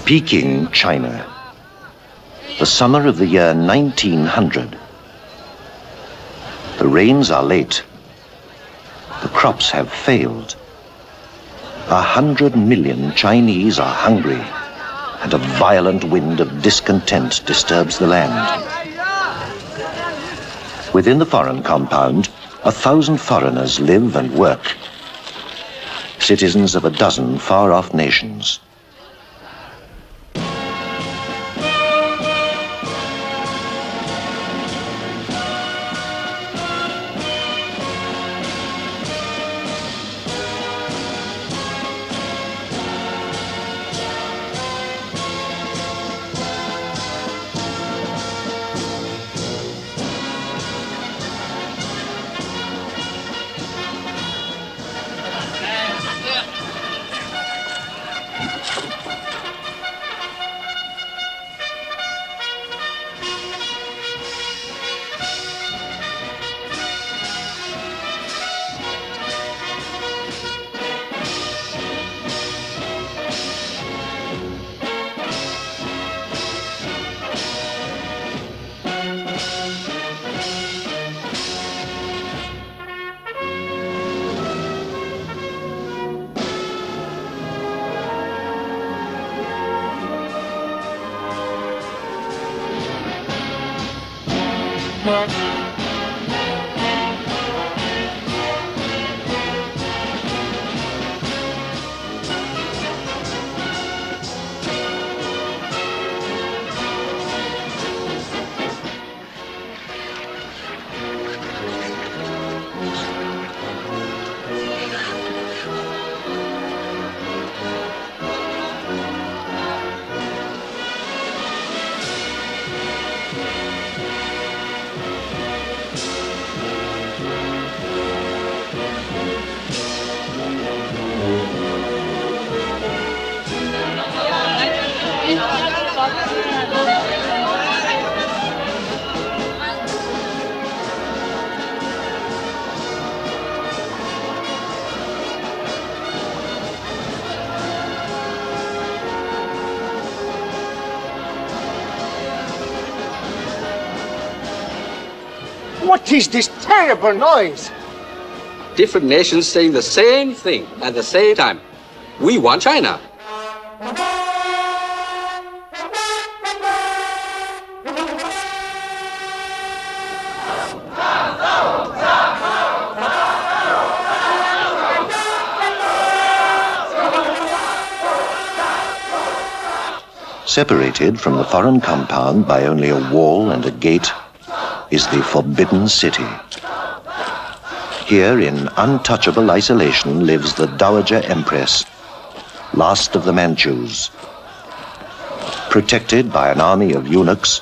Peking, China. The summer of the year 1900. The rains are late. The crops have failed. 100 million Chinese are hungry, and a violent wind of discontent disturbs the land. Within the foreign compound, 1,000 foreigners live and work, citizens of a dozen far-off nations. What is this terrible noise? Different nations saying the same thing at the same time. We want China. Separated from the foreign compound by only a wall and a gate is the Forbidden City. Here in untouchable isolation lives the Dowager Empress, last of the Manchus. Protected by an army of eunuchs,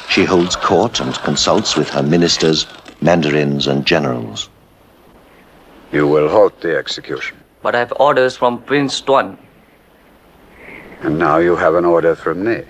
she holds court and consults with her ministers, mandarins and generals. You will halt the execution. But I have orders from Prince Tuan. And now you have an order from me.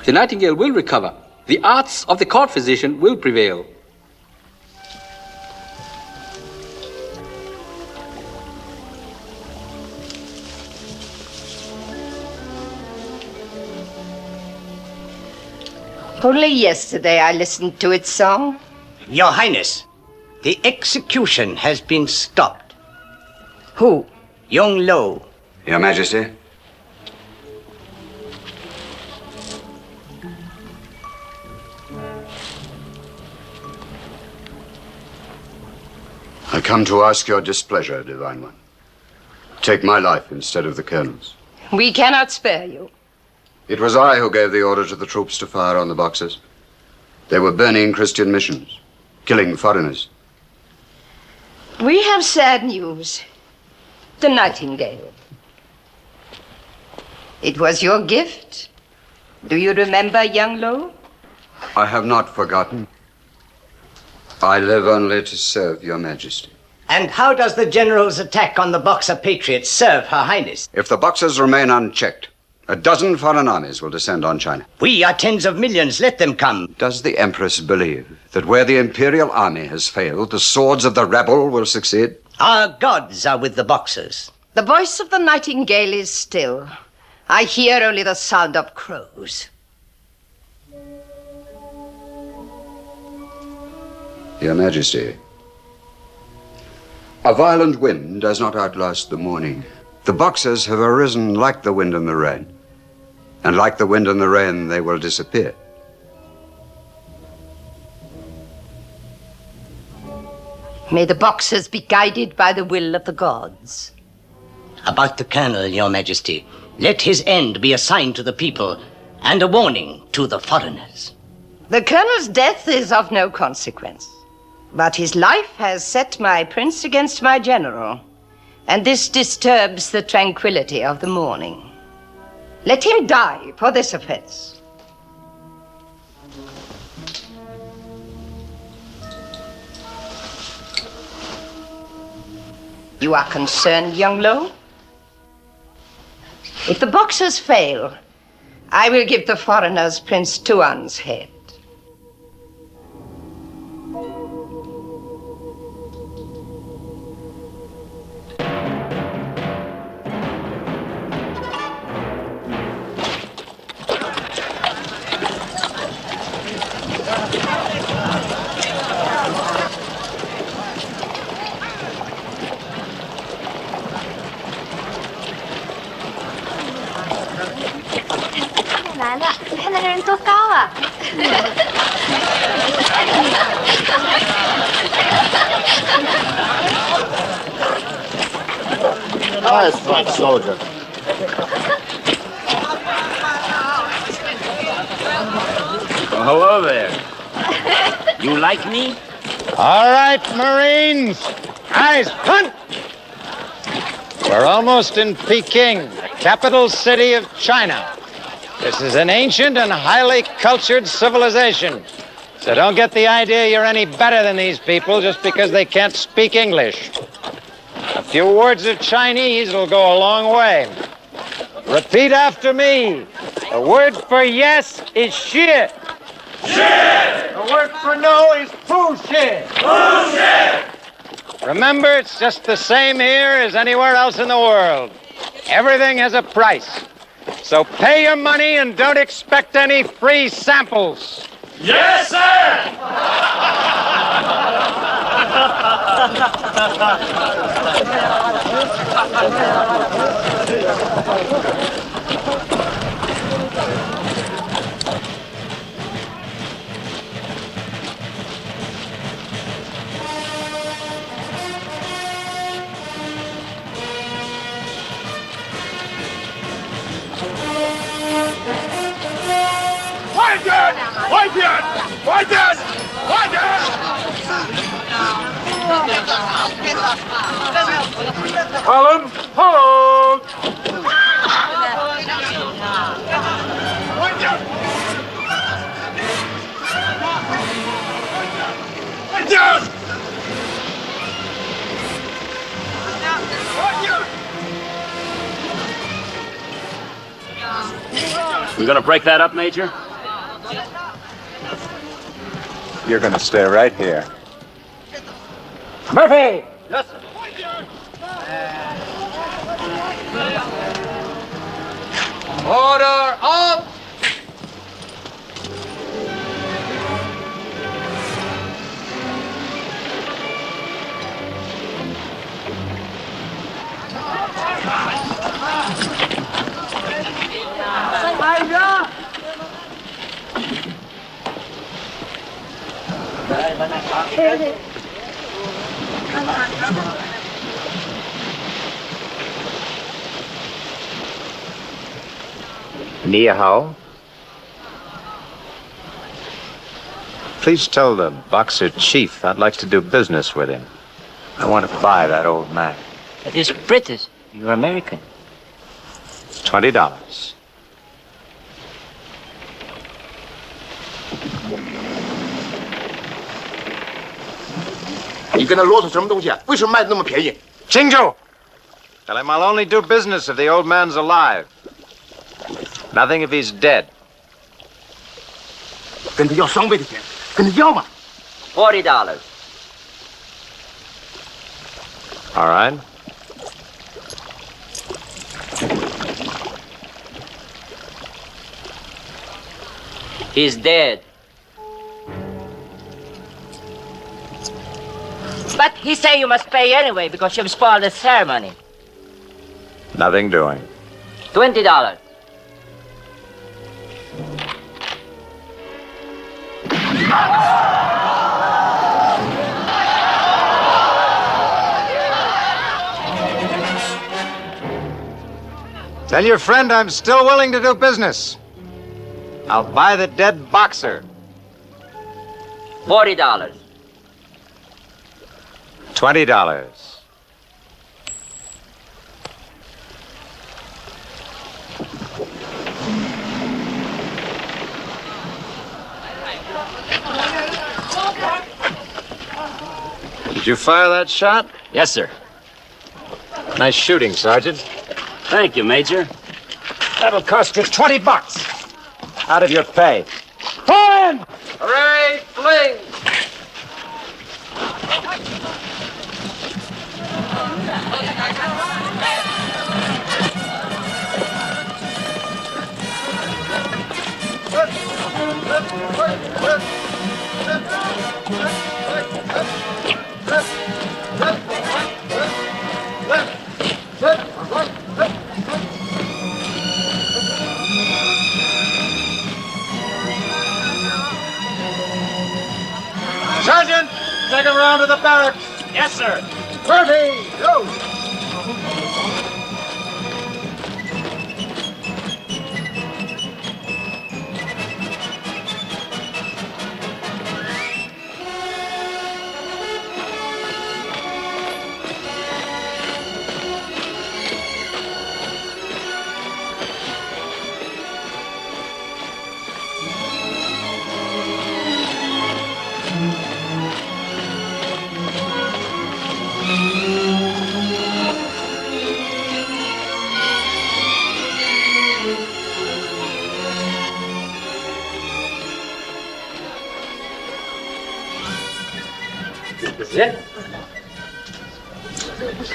The nightingale will recover. The arts of the court physician will prevail. Only yesterday I listened to its song. Your Highness, the execution has been stopped. Who? Young Lo. Your Majesty. I come to ask your displeasure, Divine One. Take my life instead of the Colonel's. We cannot spare you. It was I who gave the order to the troops to fire on the Boxers. They were burning Christian missions, killing foreigners. We have sad news. The Nightingale. It was your gift. Do you remember, young Lo? I have not forgotten. I live only to serve your Majesty. And how does the General's attack on the Boxer Patriots serve Her Highness? If the Boxers remain unchecked, a dozen foreign armies will descend on China. We are tens of millions. Let them come. Does the Empress believe that where the Imperial Army has failed, the swords of the rebel will succeed? Our gods are with the Boxers. The voice of the Nightingale is still. I hear only the sound of crows. Your Majesty, a violent wind does not outlast the morning. The Boxers have arisen like the wind and the rain. And like the wind and the rain, they will disappear. May the Boxers be guided by the will of the gods. About the Colonel, Your Majesty, let his end be a sign to the people and a warning to the foreigners. The Colonel's death is of no consequence. But his life has set my prince against my general, and this disturbs the tranquility of the morning. Let him die for this offense. You are concerned, young Lo? If the Boxers fail, I will give the foreigners Prince Tuan's head. Nice black soldier. Well, hello there. You like me? All right, Marines. Eyes, hunt! We're almost in Peking, the capital city of China. This is an ancient and highly cultured civilization. So don't get the idea you're any better than these people just because they can't speak English. A few words of Chinese will go a long way. Repeat after me. The word for yes is shit. Shit! The word for no is bullshit. Bullshit! Remember, it's just the same here as anywhere else in the world. Everything has a price. So pay your money and don't expect any free samples. Yes, sir! Column, hold! You gonna break that up, Major? You're gonna stay right here. Murphy! Yes, sir. Order up! Ni hao. Please tell the boxer chief I'd like to do business with him. I want to buy that old man. That is British. You're American. $20. 你跟他啰嗦什么东西啊？为什么卖的那么便宜？ Chinjo! Tell him I'll only do business if the old man's alive. Nothing if he's dead. 跟他要双倍的钱，跟他要嘛。 $40. All right. He's dead. But he say you must pay anyway because you've spoiled the ceremony. Nothing doing. $20. Tell your friend I'm still willing to do business. I'll buy the dead boxer. $40. $20. Did you fire that shot? Yes, sir. Nice shooting, Sergeant. Thank you, Major. That'll cost you $20 out of your pay. Pull in! Hooray, fling! Sergeant, take him round to the barracks. Yes, sir. Murphy, go!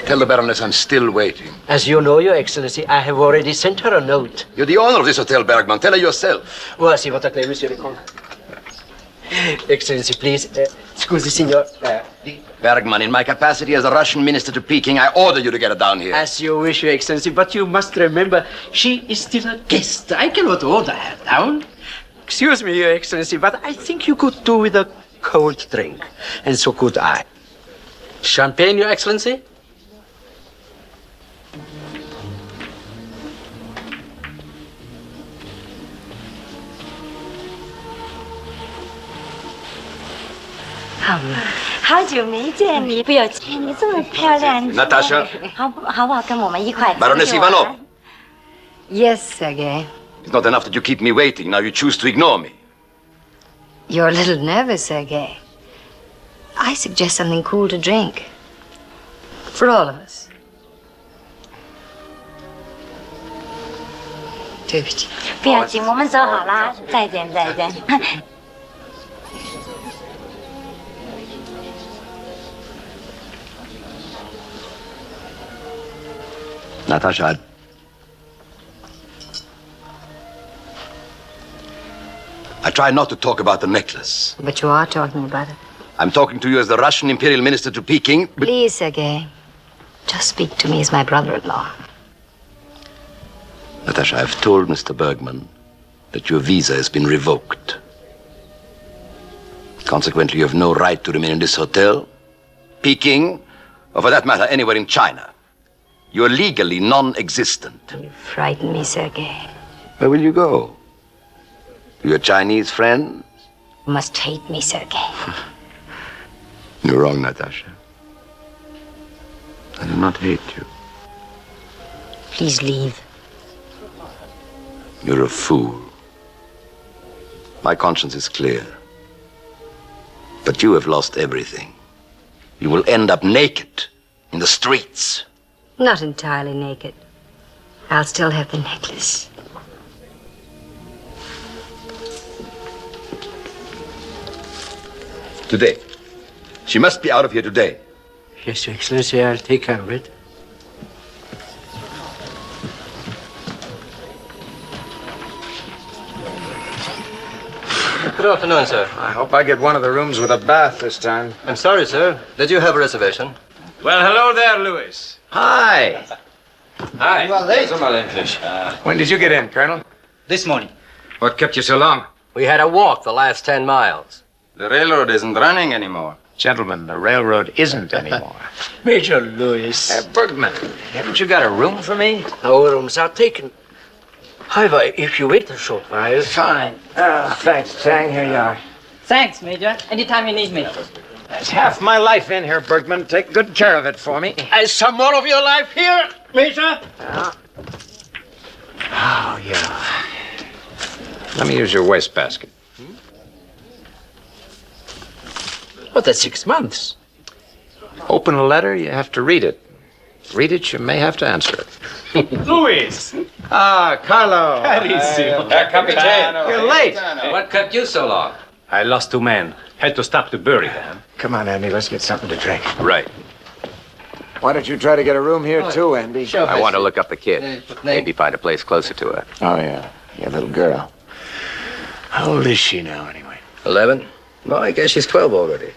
Tell the Baroness I'm still waiting. As you know, Your Excellency, I have already sent her a note. You're the owner of this hotel, Bergman. Tell her yourself. Voici votre clé, Monsieur le Comte. Excellency, please. Scusi, signor. Bergman, in my capacity as a Russian minister to Peking, I order you to get her down here. As you wish, Your Excellency, but you must remember, she is still a guest. I cannot order her down. Excuse me, Your Excellency, but I think you could do with a cold drink. And so could I. Champagne, Your Excellency? Natasha. Baroness Ivanov. Yes, Sergei. It's not enough that you keep me waiting. Now you choose to ignore me. You're a little nervous, Sergei. I suggest something cool to drink. For all of us. 对不起。不要紧，我们走好啦，再见，再见。 Natasha, I try not to talk about the necklace. But you are talking about it. I'm talking to you as the Russian Imperial Minister to Peking. Please, Sergei. Just speak to me as my brother-in-law. Natasha, I've told Mr. Bergman that your visa has been revoked. Consequently, you have no right to remain in this hotel, Peking, or for that matter, anywhere in China. You are legally non-existent. You frighten me, Sergei. Where will you go? To your Chinese friends? You must hate me, Sergei. You're wrong, Natasha. I do not hate you. Please leave. You're a fool. My conscience is clear. But you have lost everything. You will end up naked in the streets. Not entirely naked. I'll still have the necklace. Today. She must be out of here today. Yes, Your Excellency, I'll take care of it. Good afternoon, sir. I hope I get one of the rooms with a bath this time. I'm sorry, sir. Did you have a reservation? Well, hello there, Louis. Hi. Hi. When did you get in, Colonel? This morning. What kept you so long? We had a walk the last 10 miles. The railroad isn't running anymore. Gentlemen, the railroad isn't anymore. Major Louis. Bergman, haven't you got a room for me? Our rooms are taken. However, if you wait a short while... Fine. Thanks, Tang. Here you are. Thanks, Major. Anytime you need me. There's half my life in here, Bergman. Take good care of it for me. And some more of your life here, Major? Oh, yeah. Let me use your wastebasket. Well, that's 6 months. Open a letter, you have to read it. Read it, you may have to answer it. Luis! Ah, Carlo. Carissimo. Capitan. You're late. What kept you so long? I lost 2 men. Had to stop to bury them. Come on, Andy, let's get something to drink. Right. Why don't you try to get a room here, too, Andy? Sure. I want to look up the kid. Maybe find a place closer to her. Oh, yeah. Yeah, little girl. How old is she now, anyway? 11? Well, I guess she's 12 already.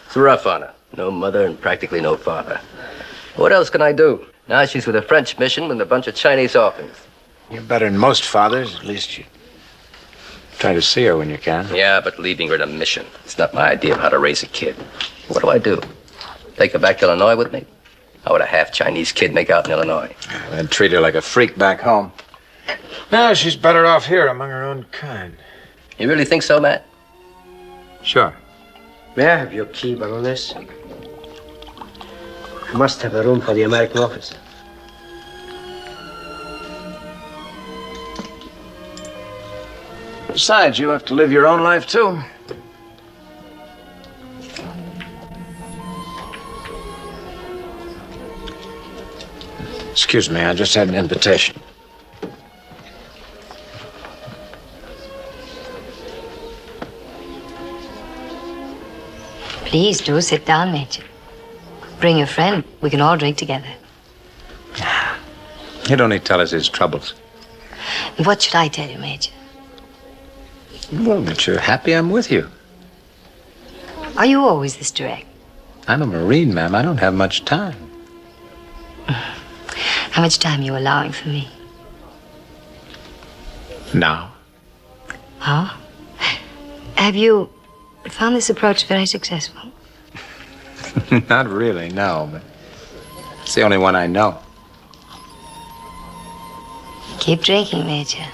It's rough on her. No mother and practically no father. What else can I do? Now she's with a French mission with a bunch of Chinese orphans. You're better than most fathers. At least you try to see her when you can. Yeah, but leaving her in a mission. It's not my idea of how to raise a kid. What do I do? Take her back to Illinois with me? How would a half-Chinese kid make out in Illinois? And treat her like a freak back home. No, she's better off here among her own kind. You really think so, Matt? Sure. May I have your key, Baroness? I must have a room for the American officer. Besides, you have to live your own life, too. Excuse me, I just had an invitation. Please do sit down, Major. Bring your friend. We can all drink together. He'd only tell us his troubles. What should I tell you, Major? Well, that you're happy I'm with you. Are you always this direct? I'm a Marine, ma'am. I don't have much time. How much time are you allowing for me? Now? Huh? Have you found this approach very successful? Not really, no, but it's the only one I know. Keep drinking, Major.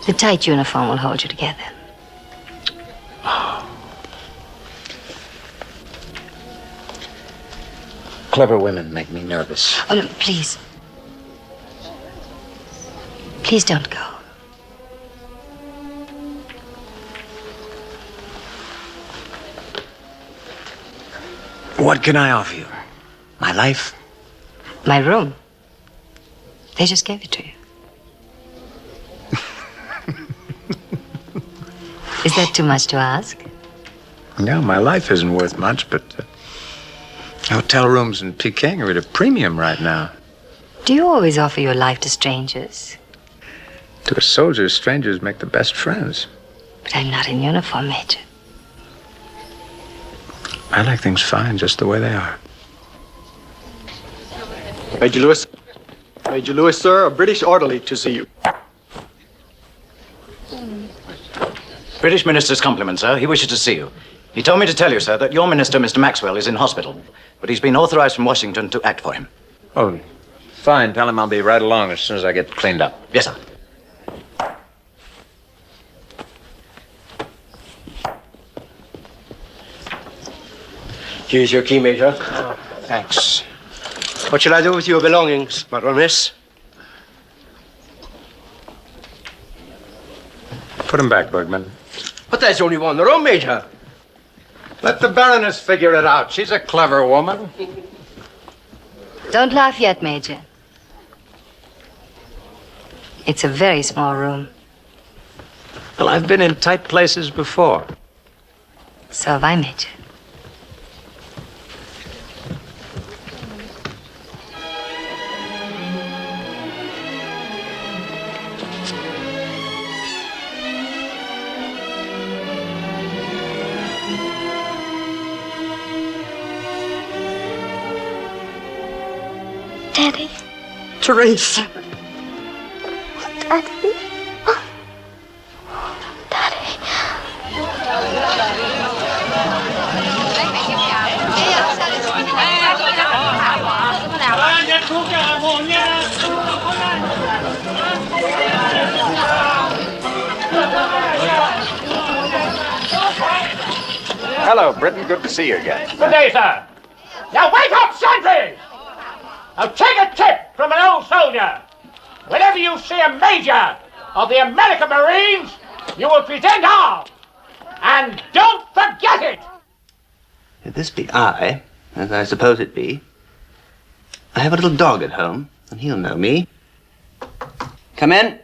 The tight uniform will hold you together. Clever women make me nervous. Oh, no, please. Please don't go. What can I offer you? My life? My room. They just gave it to you. Is that too much to ask? No, my life isn't worth much, but hotel rooms in Peking are at a premium right now. Do you always offer your life to strangers? To a soldier, strangers make the best friends. But I'm not in uniform, Major. I like things fine just the way they are. Major Lewis. Major Lewis, sir, a British orderly to see you. British Minister's compliment, sir. He wishes to see you. He told me to tell you, sir, that your minister, Mr. Maxwell, is in hospital, but he's been authorized from Washington to act for him. Oh, fine. Tell him I'll be right along as soon as I get cleaned up. Yes, sir. Here's your key, Major. Thanks. What shall I do with your belongings, Baroness? Put him back, Bergman. But there's only one room, Major. Let the Baroness figure it out. She's a clever woman. Don't laugh yet, Major. It's a very small room. Well, I've been in tight places before. So have I, Major. Daddy. Teresa. Daddy. Hello, Britain. Good to see you again. Good day, sir. Now wake up, sentries! Now take a tip from an old soldier. Whenever you see a major of the American Marines, you will present arms. And don't forget it! If this be I, as I suppose it be, I have a little dog at home, and he'll know me. Come in.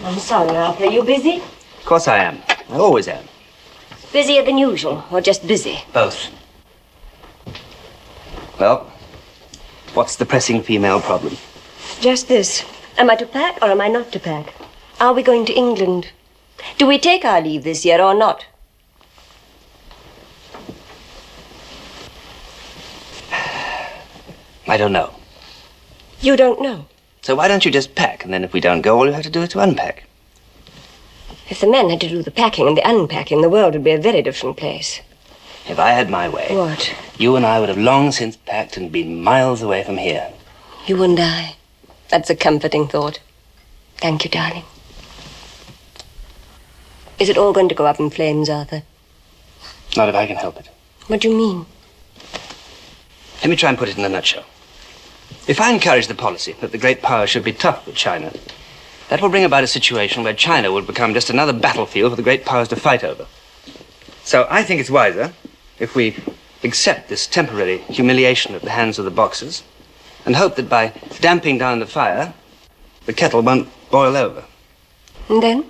I'm sorry, Arthur. You busy? Of course I am. I always am. Busier than usual, or just busy? Both. Well, what's the pressing female problem? Just this. Am I to pack or am I not to pack? Are we going to England? Do we take our leave this year or not? I don't know. You don't know. So why don't you just pack, and then if we don't go, all you have to do is to unpack. If the men had to do the packing and the unpacking, the world would be a very different place. If I had my way, What? you and I would have long since packed and been miles away from here. You and I. That's a comforting thought. Thank you, darling. Is it all going to go up in flames, Arthur? Not if I can help it. What do you mean? Let me try and put it in a nutshell. If I encourage the policy that the great powers should be tough with China, that will bring about a situation where China will become just another battlefield for the great powers to fight over. So I think it's wiser if we accept this temporary humiliation at the hands of the Boxers and hope that by damping down the fire, the kettle won't boil over. And then?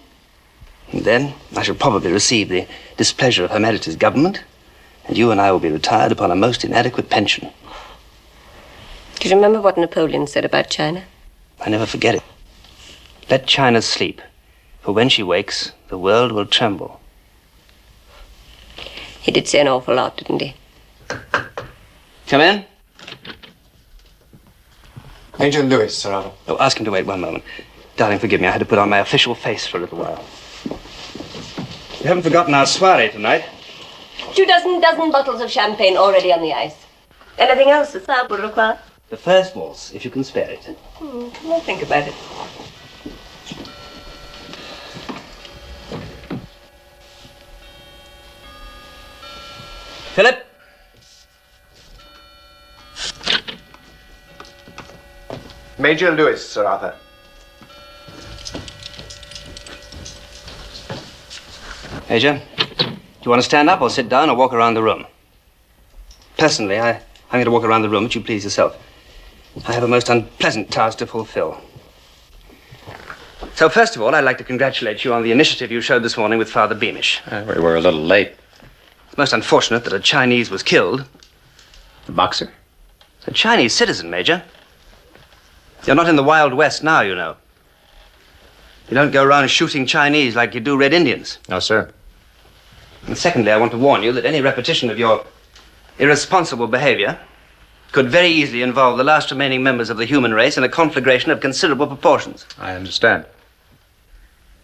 And then I shall probably receive the displeasure of Her Majesty's government, and you and I will be retired upon a most inadequate pension. Do you remember what Napoleon said about China? I never forget it. Let China sleep, for when she wakes, the world will tremble. He did say an awful lot, didn't he? Come in. Major Lewis, Sir Arthur. Oh, ask him to wait one moment. Darling, forgive me. I had to put on my official face for a little while. You haven't forgotten our soiree tonight. 2 dozen bottles of champagne already on the ice. Anything else the South will require? The first waltz, if you can spare it. I'll think about it. Philip? Major Lewis, Sir Arthur. Major, do you want to stand up or sit down or walk around the room? Personally, I'm going to walk around the room, but you please yourself. I have a most unpleasant task to fulfill. So, first of all, I'd like to congratulate you on the initiative you showed this morning with Father Beamish. We were a little late. It's most unfortunate that a Chinese was killed. The boxer? A Chinese citizen, Major. You're not in the Wild West now, you know. You don't go around shooting Chinese like you do Red Indians. No, sir. And secondly, I want to warn you that any repetition of your irresponsible behavior could very easily involve the last remaining members of the human race in a conflagration of considerable proportions. I understand.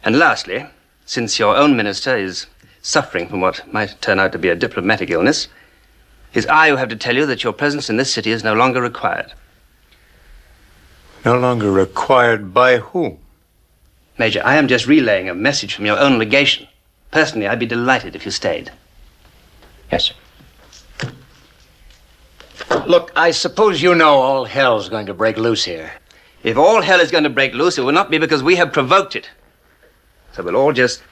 And lastly, since your own minister is suffering from what might turn out to be a diplomatic illness, it is I who have to tell you that your presence in this city is no longer required. No longer required by who? Major, I am just relaying a message from your own legation. Personally, I'd be delighted if you stayed. Yes, sir. Look, I suppose you know all hell's going to break loose here. If all hell is going to break loose, it will not be because we have provoked it. So we'll all just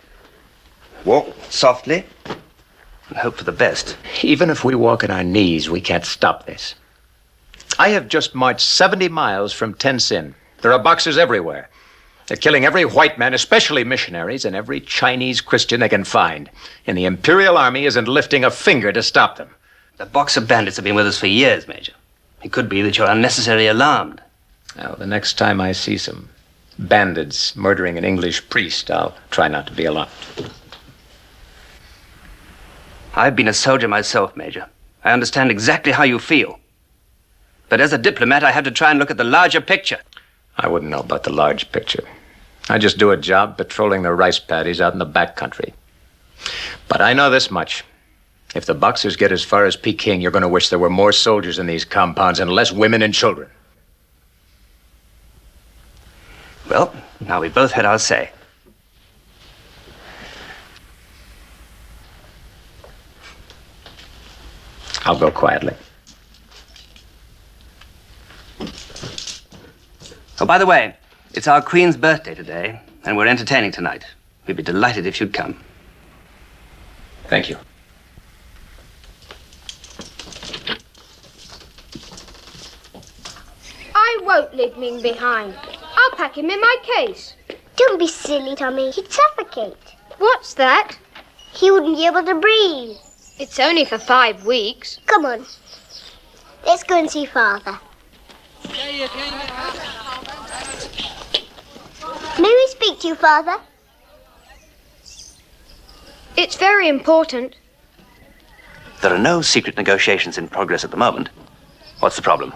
walk softly and hope for the best. Even if we walk on our knees, we can't stop this. I have just marched 70 miles from Tenzin. There are Boxers everywhere. They're killing every white man, especially missionaries, and every Chinese Christian they can find. And the Imperial Army isn't lifting a finger to stop them. The Boxer bandits have been with us for years, Major. It could be that you're unnecessarily alarmed. Well, the next time I see some bandits murdering an English priest, I'll try not to be alarmed. I've been a soldier myself, Major. I understand exactly how you feel. But as a diplomat, I have to try and look at the larger picture. I wouldn't know about the large picture. I just do a job patrolling the rice paddies out in the back country. But I know this much. If the Boxers get as far as Peking, you're going to wish there were more soldiers in these compounds and less women and children. Well, now we've both had our say. I'll go quietly. Oh, by the way, it's our Queen's birthday today, and we're entertaining tonight. We'd be delighted if you'd come. Thank you. I won't leave Ming behind. I'll pack him in my case. Don't be silly, Tommy. He'd suffocate. What's that? He wouldn't be able to breathe. It's only for 5 weeks. Come on. Let's go and see Father. May we speak to you, Father? It's very important. There are no secret negotiations in progress at the moment. What's the problem?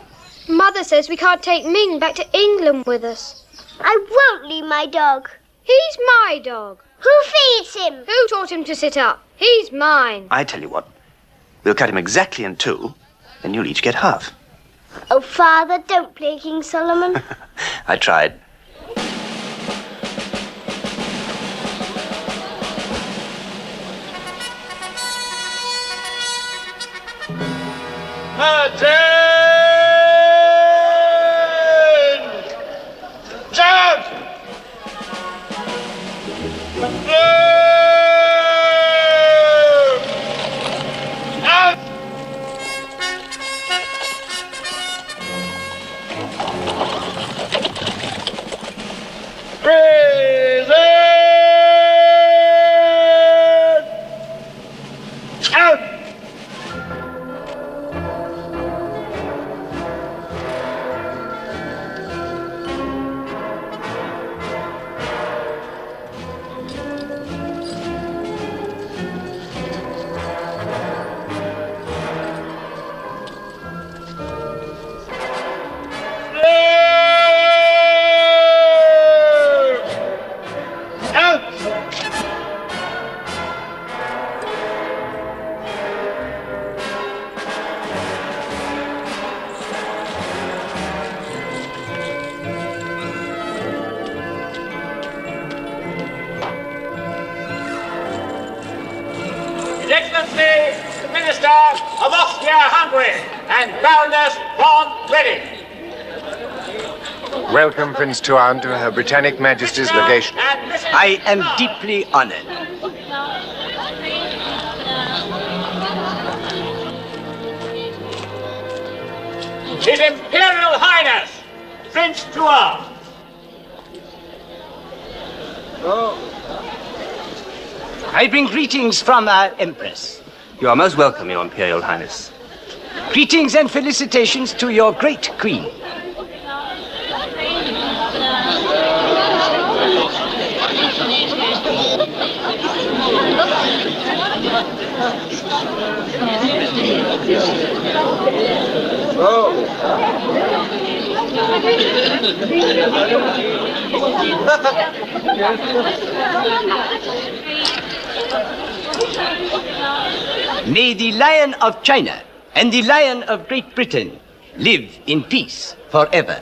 Mother says we can't take Ming back to England with us. I won't leave my dog. He's my dog. Who feeds him? Who taught him to sit up? He's mine. I tell you what, we'll cut him exactly in 2, and you'll each get half. Oh, Father, don't play King Solomon. I tried. Excellency, the Minister of Austria-Hungary and Baroness von Reading. Welcome, Prince Tuan, to Her Britannic Majesty's legation. I am deeply honored. His Imperial Highness, Prince Tuan. I bring greetings from our Empress. You are most welcome, Your Imperial Highness. Greetings and felicitations to your great Queen. May the Lion of China and the Lion of Great Britain live in peace forever.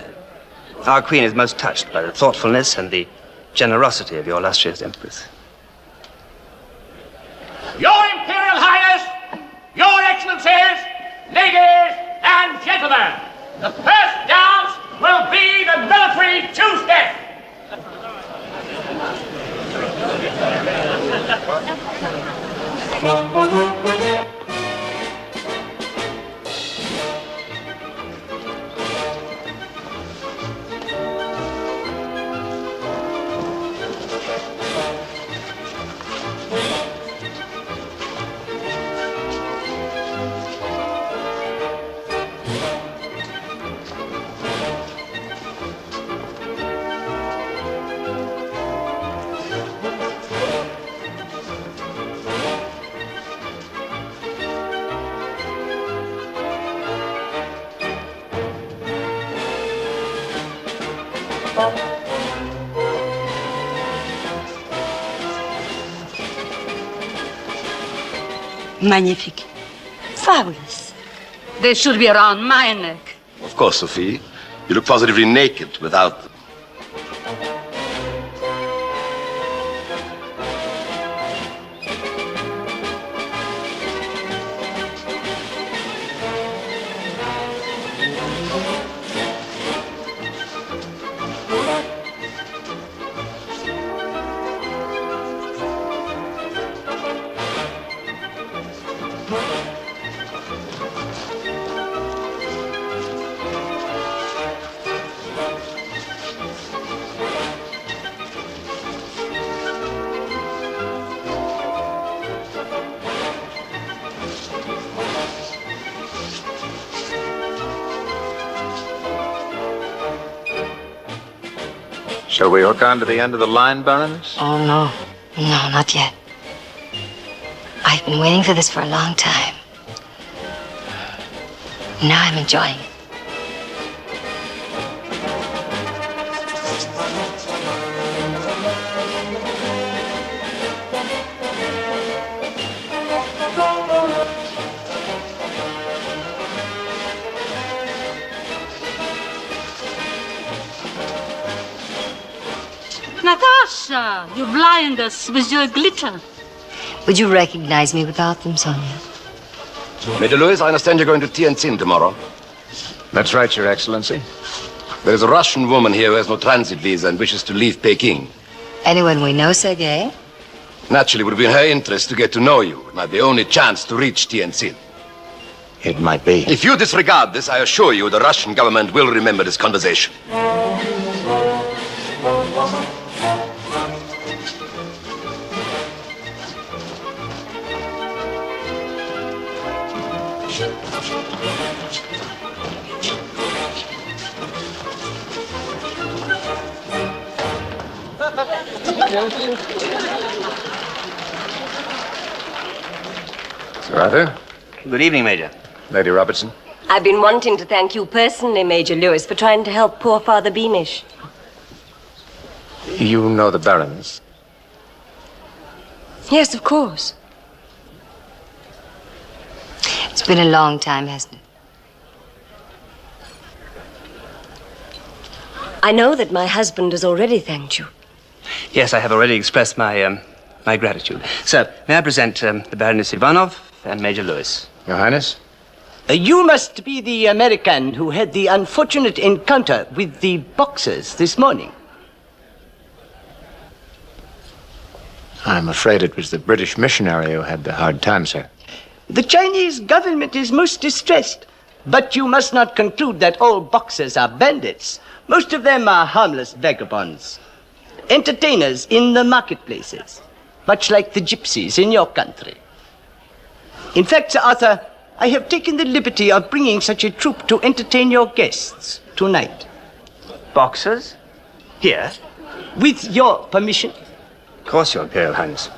Our Queen is most touched by the thoughtfulness and the generosity of your illustrious Empress. Your Imperial Highness, Your Excellencies, ladies and gentlemen, the first dance will be the military two-step. Magnifique. Fabulous. They should be around my neck. Of course, Sophie. You look positively naked without them. Shall we hook on to the end of the line, Baroness? Oh, no. No, not yet. I've been waiting for this for a long time. Now I'm enjoying it. Natasha, you blind us with your glitter. Would you recognize me without them, Sonia? Major Louis, I understand you're going to Tianjin tomorrow. That's right, Your Excellency. There is a Russian woman here who has no transit visa and wishes to leave Peking. Anyone we know, Sergei? Naturally, it would be in her interest to get to know you. It might be the only chance to reach Tianjin. It might be. If you disregard this, I assure you the Russian government will remember this conversation. Sir Arthur? Good evening, Major. Lady Robertson? I've been wanting to thank you personally, Major Lewis, for trying to help poor Father Beamish. You know the Baroness? Yes, of course. It's been a long time, hasn't it? I know that my husband has already thanked you. Yes, I have already expressed my gratitude. Sir, may I present the Baroness Ivanov and Major Lewis? Your Highness? You must be the American who had the unfortunate encounter with the Boxers this morning. I'm afraid it was the British missionary who had the hard time, sir. The Chinese government is most distressed, but you must not conclude that all Boxers are bandits. Most of them are harmless vagabonds, entertainers in the marketplaces, much like the gypsies in your country. In fact, Sir Arthur, I have taken the liberty of bringing such a troupe to entertain your guests tonight. Boxers? Here? With your permission. Of course, Your Imperial Highness.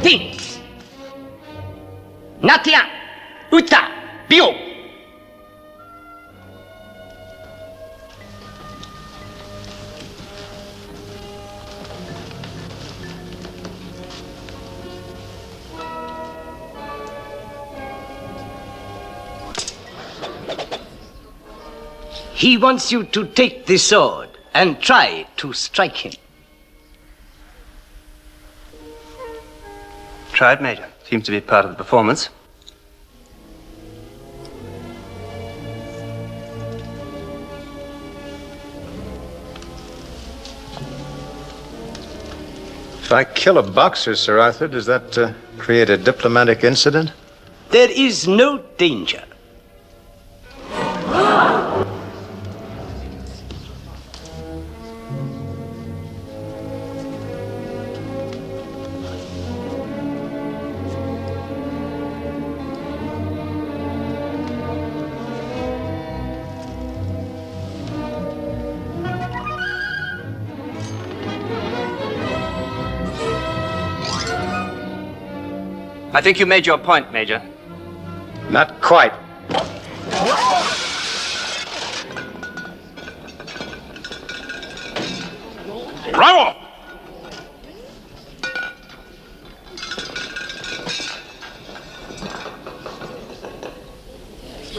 Tin. Natia. Uta. Bio. He wants you to take the sword and try to strike him. Try it, Major. Seems to be part of the performance. If I kill a boxer, Sir Arthur, does that create a diplomatic incident? There is no danger. I think you made your point, Major. Not quite. Bravo!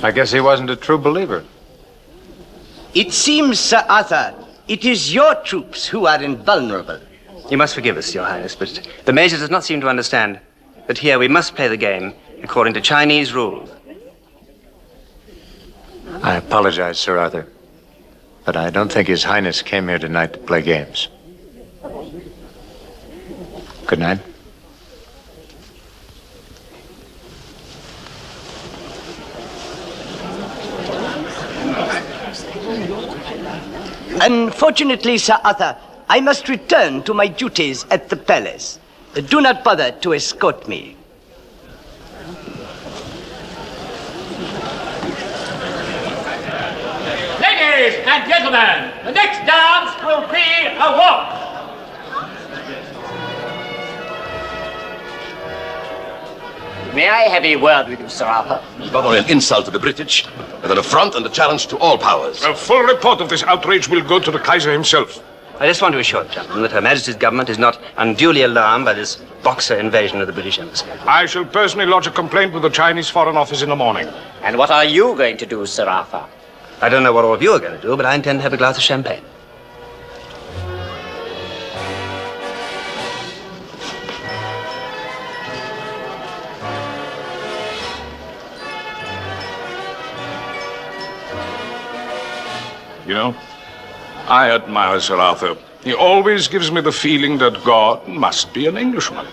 I guess he wasn't a true believer. It seems, Sir Arthur, it is your troops who are invulnerable. You must forgive us, Your Highness, but the Major does not seem to understand that here we must play the game according to Chinese rules. I apologize, Sir Arthur, but I don't think His Highness came here tonight to play games. Good night. Unfortunately, Sir Arthur, I must return to my duties at the palace. Do not bother to escort me. Ladies and gentlemen, the next dance will be a waltz. May I have a word with you, Sir Arthur? It's not only an insult to the British, but an affront and a challenge to all powers. A full report of this outrage will go to the Kaiser himself. I just want to assure the gentlemen that Her Majesty's government is not unduly alarmed by this Boxer invasion of the British Embassy. I shall personally lodge a complaint with the Chinese Foreign Office in the morning. And what are you going to do, Sir Arthur? I don't know what all of you are going to do, but I intend to have a glass of champagne. You know, I admire Sir Arthur. He always gives me the feeling that God must be an Englishman.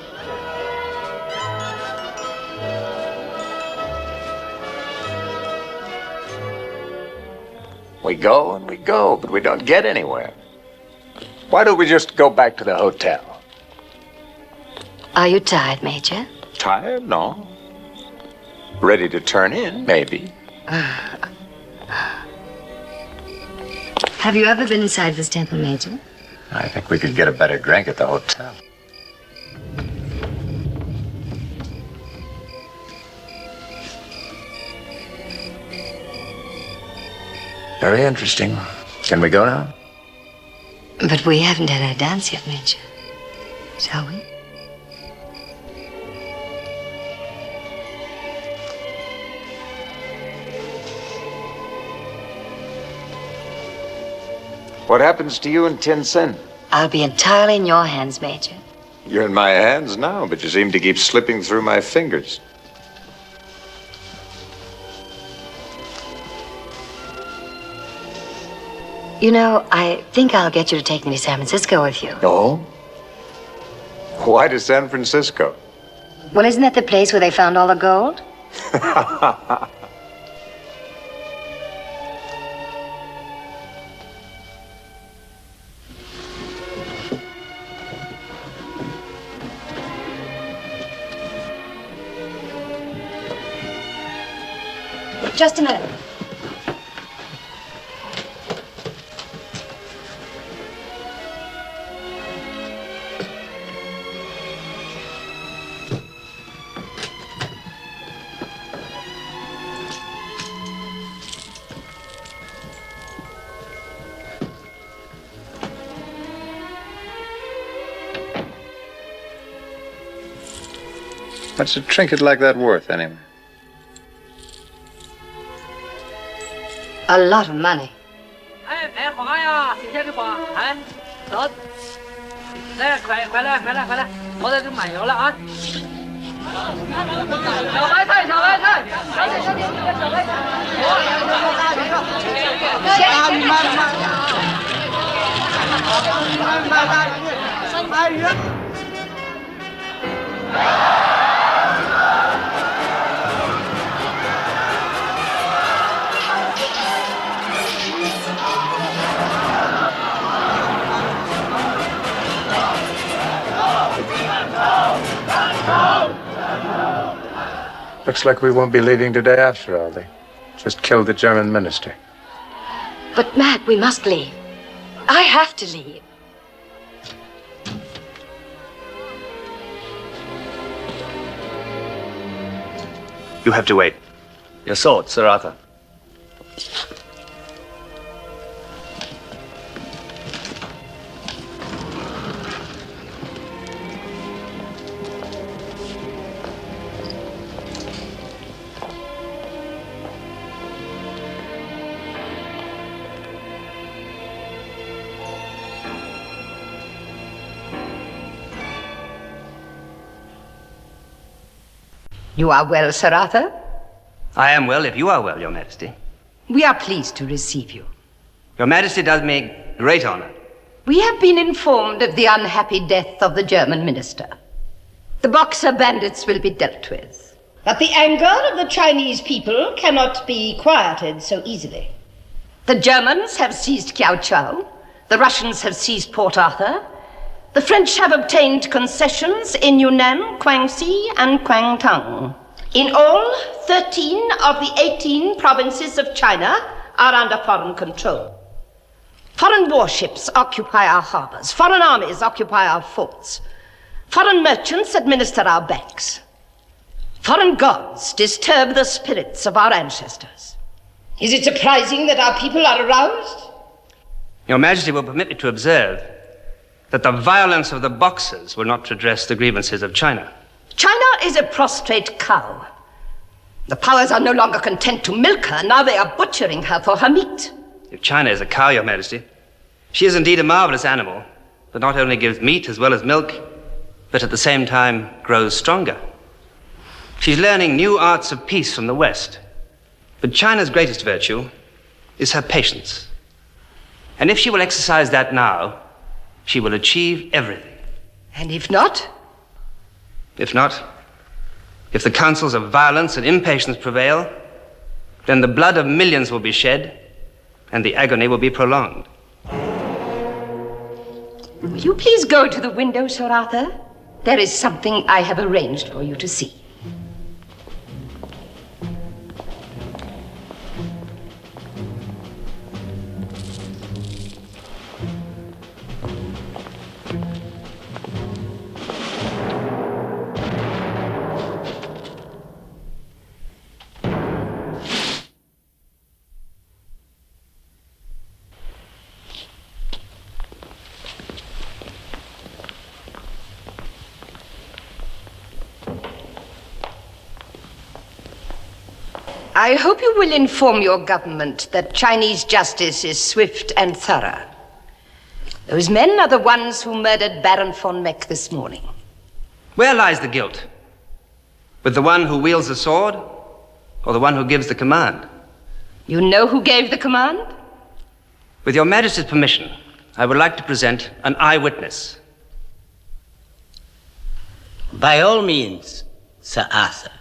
We go and we go, but we don't get anywhere. Why don't we just go back to the hotel? Are you tired, Major? Tired? No. Ready to turn in, maybe. Have you ever been inside this temple, Major? I think we could get a better drink at the hotel. Very interesting. Can we go now? But we haven't had our dance yet, Major. Shall we? What happens to you in Tientsin? I'll be entirely in your hands, Major. You're in my hands now, but you seem to keep slipping through my fingers. You know, I think I'll get you to take me to San Francisco with you. Oh? Why to San Francisco? Well, isn't that the place where they found all the gold? Just a minute. What's a trinket like that worth, anyway? A lot of money. Looks like we won't be leaving today after all. They just killed the German minister. But, Matt, we must leave. I have to leave. You have to wait. Your sword, Sir Arthur. You are well, Sir Arthur? I am well if you are well, Your Majesty. We are pleased to receive you. Your Majesty does me great honor. We have been informed of the unhappy death of the German minister. The Boxer bandits will be dealt with. But the anger of the Chinese people cannot be quieted so easily. The Germans have seized Kiao Chau. The Russians have seized Port Arthur. The French have obtained concessions in Yunnan, Guangxi, and Guangdong. In all, 13 of the 18 provinces of China are under foreign control. Foreign warships occupy our harbors. Foreign armies occupy our forts. Foreign merchants administer our banks. Foreign gods disturb the spirits of our ancestors. Is it surprising that our people are aroused? Your Majesty will permit me to observe that the violence of the Boxers will not redress the grievances of China. China is a prostrate cow. The powers are no longer content to milk her, now they are butchering her for her meat. If China is a cow, Your Majesty, she is indeed a marvelous animal that not only gives meat as well as milk, but at the same time grows stronger. She's learning new arts of peace from the West. But China's greatest virtue is her patience. And if she will exercise that now, she will achieve everything. And if not? If not, if the counsels of violence and impatience prevail, then the blood of millions will be shed and the agony will be prolonged. Will you please go to the window, Sir Arthur? There is something I have arranged for you to see. I hope you will inform your government that Chinese justice is swift and thorough. Those men are the ones who murdered Baron von Meck this morning. Where lies the guilt? With the one who wields the sword or the one who gives the command? You know who gave the command? With Your Majesty's permission, I would like to present an eyewitness. By all means, Sir Arthur.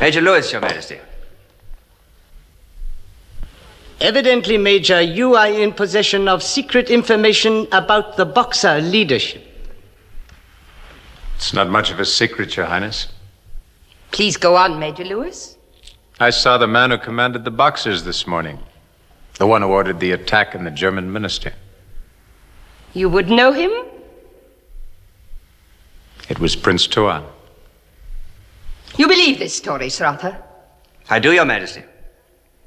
Major Lewis, Your Majesty. Evidently, Major, you are in possession of secret information about the Boxer leadership. It's not much of a secret, Your Highness. Please go on, Major Lewis. I saw the man who commanded the Boxers this morning. The one who ordered the attack on the German minister. You would know him? It was Prince Tuan. You believe this story, Sir Arthur? I do, Your Majesty.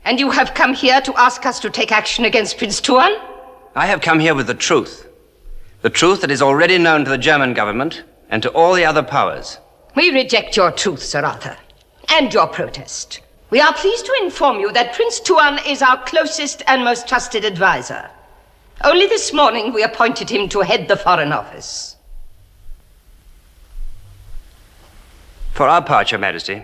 And you have come here to ask us to take action against Prince Tuan? I have come here with the truth. The truth that is already known to the German government and to all the other powers. We reject your truth, Sir Arthur, and your protest. We are pleased to inform you that Prince Tuan is our closest and most trusted advisor. Only this morning we appointed him to head the Foreign Office. For our part, Your Majesty,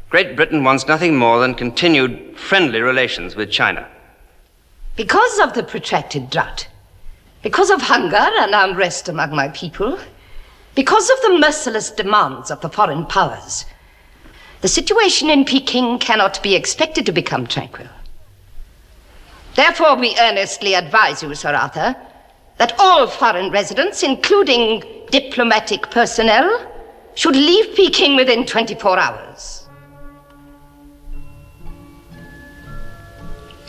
Great Britain wants nothing more than continued friendly relations with China. Because of the protracted drought, because of hunger and unrest among my people, because of the merciless demands of the foreign powers, the situation in Peking cannot be expected to become tranquil. Therefore, we earnestly advise you, Sir Arthur, that all foreign residents, including diplomatic personnel, should leave Peking within 24 hours.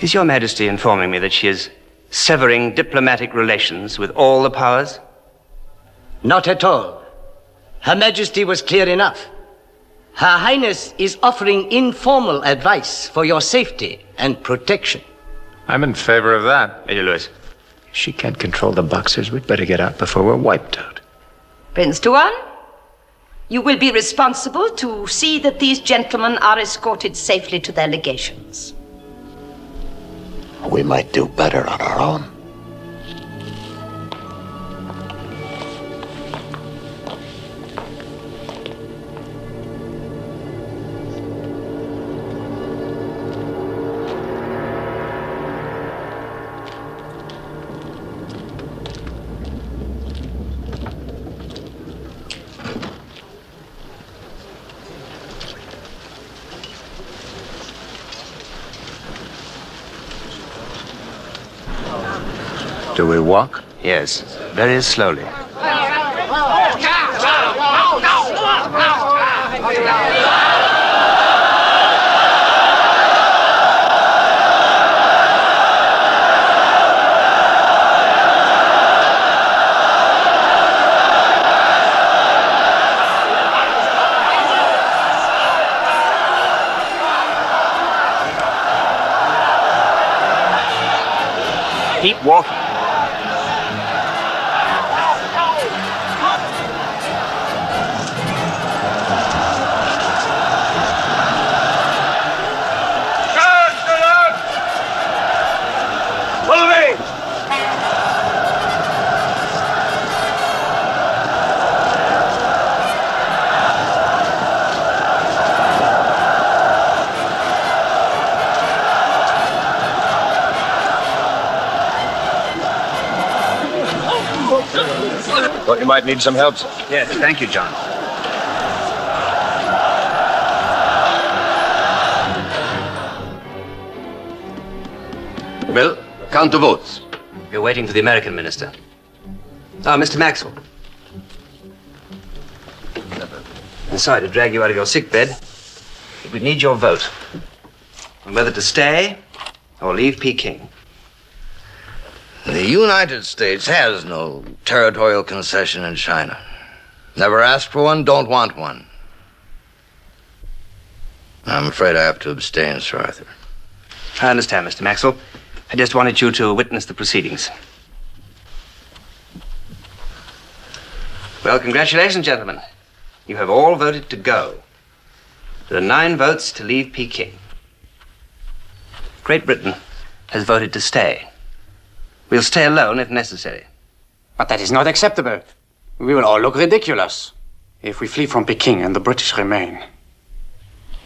Is Your Majesty informing me that she is severing diplomatic relations with all the powers? Not at all. Her Majesty was clear enough. Her Highness is offering informal advice for your safety and protection. I'm in favor of that. Major Lewis. If she can't control the Boxers, we'd better get out before we're wiped out. Prince Tuan, you will be responsible to see that these gentlemen are escorted safely to their legations. We might do better on our own. Do we walk? Yes, very slowly. Keep walking. Thought you might need some help. Yes, thank you, John. Well, count the votes. You're waiting for the American minister. Ah, Mr. Maxwell. I'm sorry to drag you out of your sick bed, but we need your vote on whether to stay or leave Peking. The United States has no territorial concession in China. Never asked for one, don't want one. I'm afraid I have to abstain, Sir Arthur. I understand, Mr. Maxwell. I just wanted you to witness the proceedings. Well, congratulations, gentlemen. You have all voted to go. There are 9 votes to leave Peking. Great Britain has voted to stay. We'll stay alone if necessary. But that is not acceptable. We will all look ridiculous if we flee from Peking and the British remain.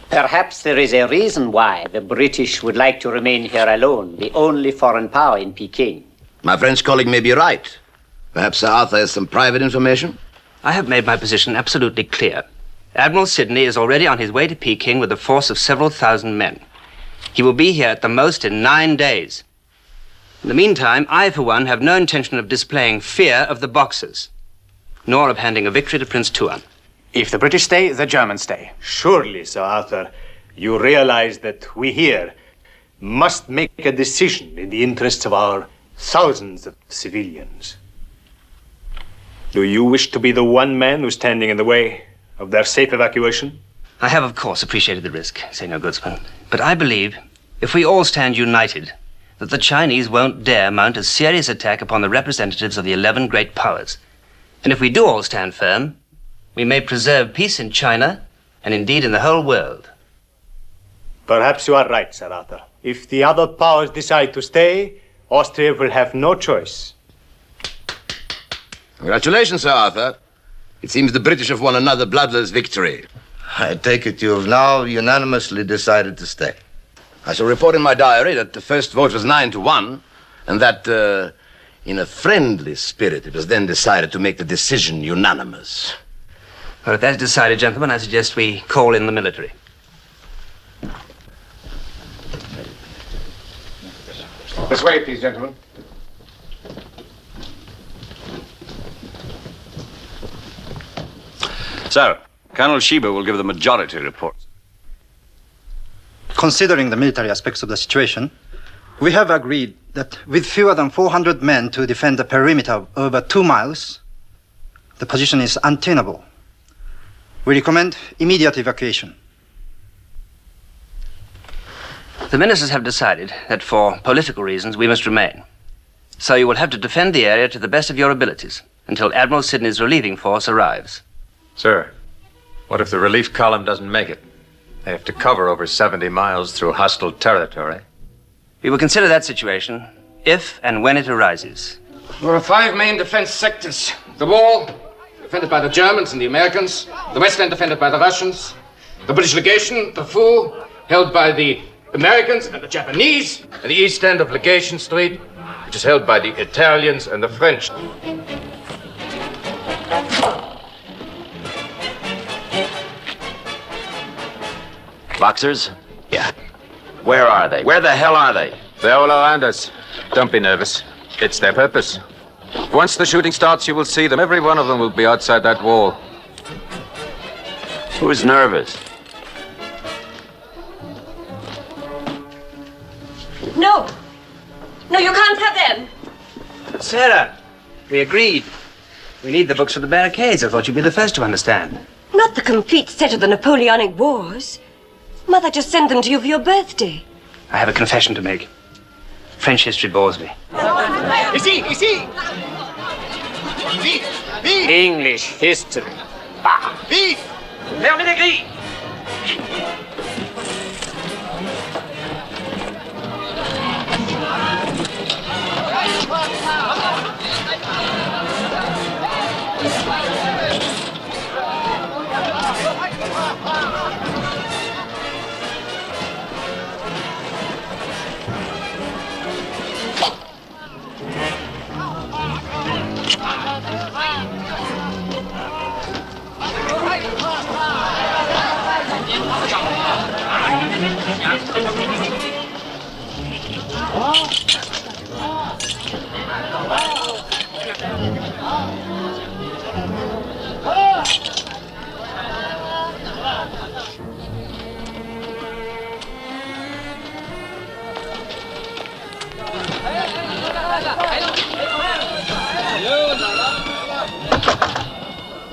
Perhaps there is a reason why the British would like to remain here alone, the only foreign power in Peking. My French colleague may be right. Perhaps Sir Arthur has some private information? I have made my position absolutely clear. Admiral Sidney is already on his way to Peking with a force of several thousand men. He will be here at the most in 9 days. In the meantime, I, for one, have no intention of displaying fear of the Boxers, nor of handing a victory to Prince Tuan. If the British stay, the Germans stay. Surely, Sir Arthur, you realize that we here must make a decision in the interests of our thousands of civilians. Do you wish to be the one man who's standing in the way of their safe evacuation? I have, of course, appreciated the risk, Senor Goodsman. But I believe, if we all stand united, that the Chinese won't dare mount a serious attack upon the representatives of the 11 great powers. And if we do all stand firm, we may preserve peace in China and indeed in the whole world. Perhaps you are right, Sir Arthur. If the other powers decide to stay, Austria will have no choice. Congratulations, Sir Arthur. It seems the British have won another bloodless victory. I take it you have now unanimously decided to stay. I shall report in my diary that the first vote was 9-1, and that, in a friendly spirit, it was then decided to make the decision unanimous. Well, if that's decided, gentlemen, I suggest we call in the military. This way, please, gentlemen. So, Colonel Shiba will give the majority report. Considering the military aspects of the situation, we have agreed that with fewer than 400 men to defend a perimeter of over 2 miles, the position is untenable. We recommend immediate evacuation. The ministers have decided that for political reasons we must remain. So you will have to defend the area to the best of your abilities until Admiral Sidney's relieving force arrives. Sir, what if the relief column doesn't make it? They have to cover over 70 miles through hostile territory. We will consider that situation if and when it arises. There are 5 main defense sectors. The wall, defended by the Germans and the Americans. The west end defended by the Russians. The British legation, the Fu, held by the Americans and the Japanese. And the east end of Legation Street, which is held by the Italians and the French. Boxers? Yeah. Where are they? Where the hell are they? They're all around us. Don't be nervous. It's their purpose. Once the shooting starts, you will see them. Every one of them will be outside that wall. Who's nervous? No. No, you can't have them. Sarah, we agreed. We need the books for the barricades. I thought you'd be the first to understand. Not the complete set of the Napoleonic Wars. Mother just sent them to you for your birthday. I have a confession to make. French history bores me. Ici, ici. Vite, vite. English history. Bah. Vite. Fermez les grilles.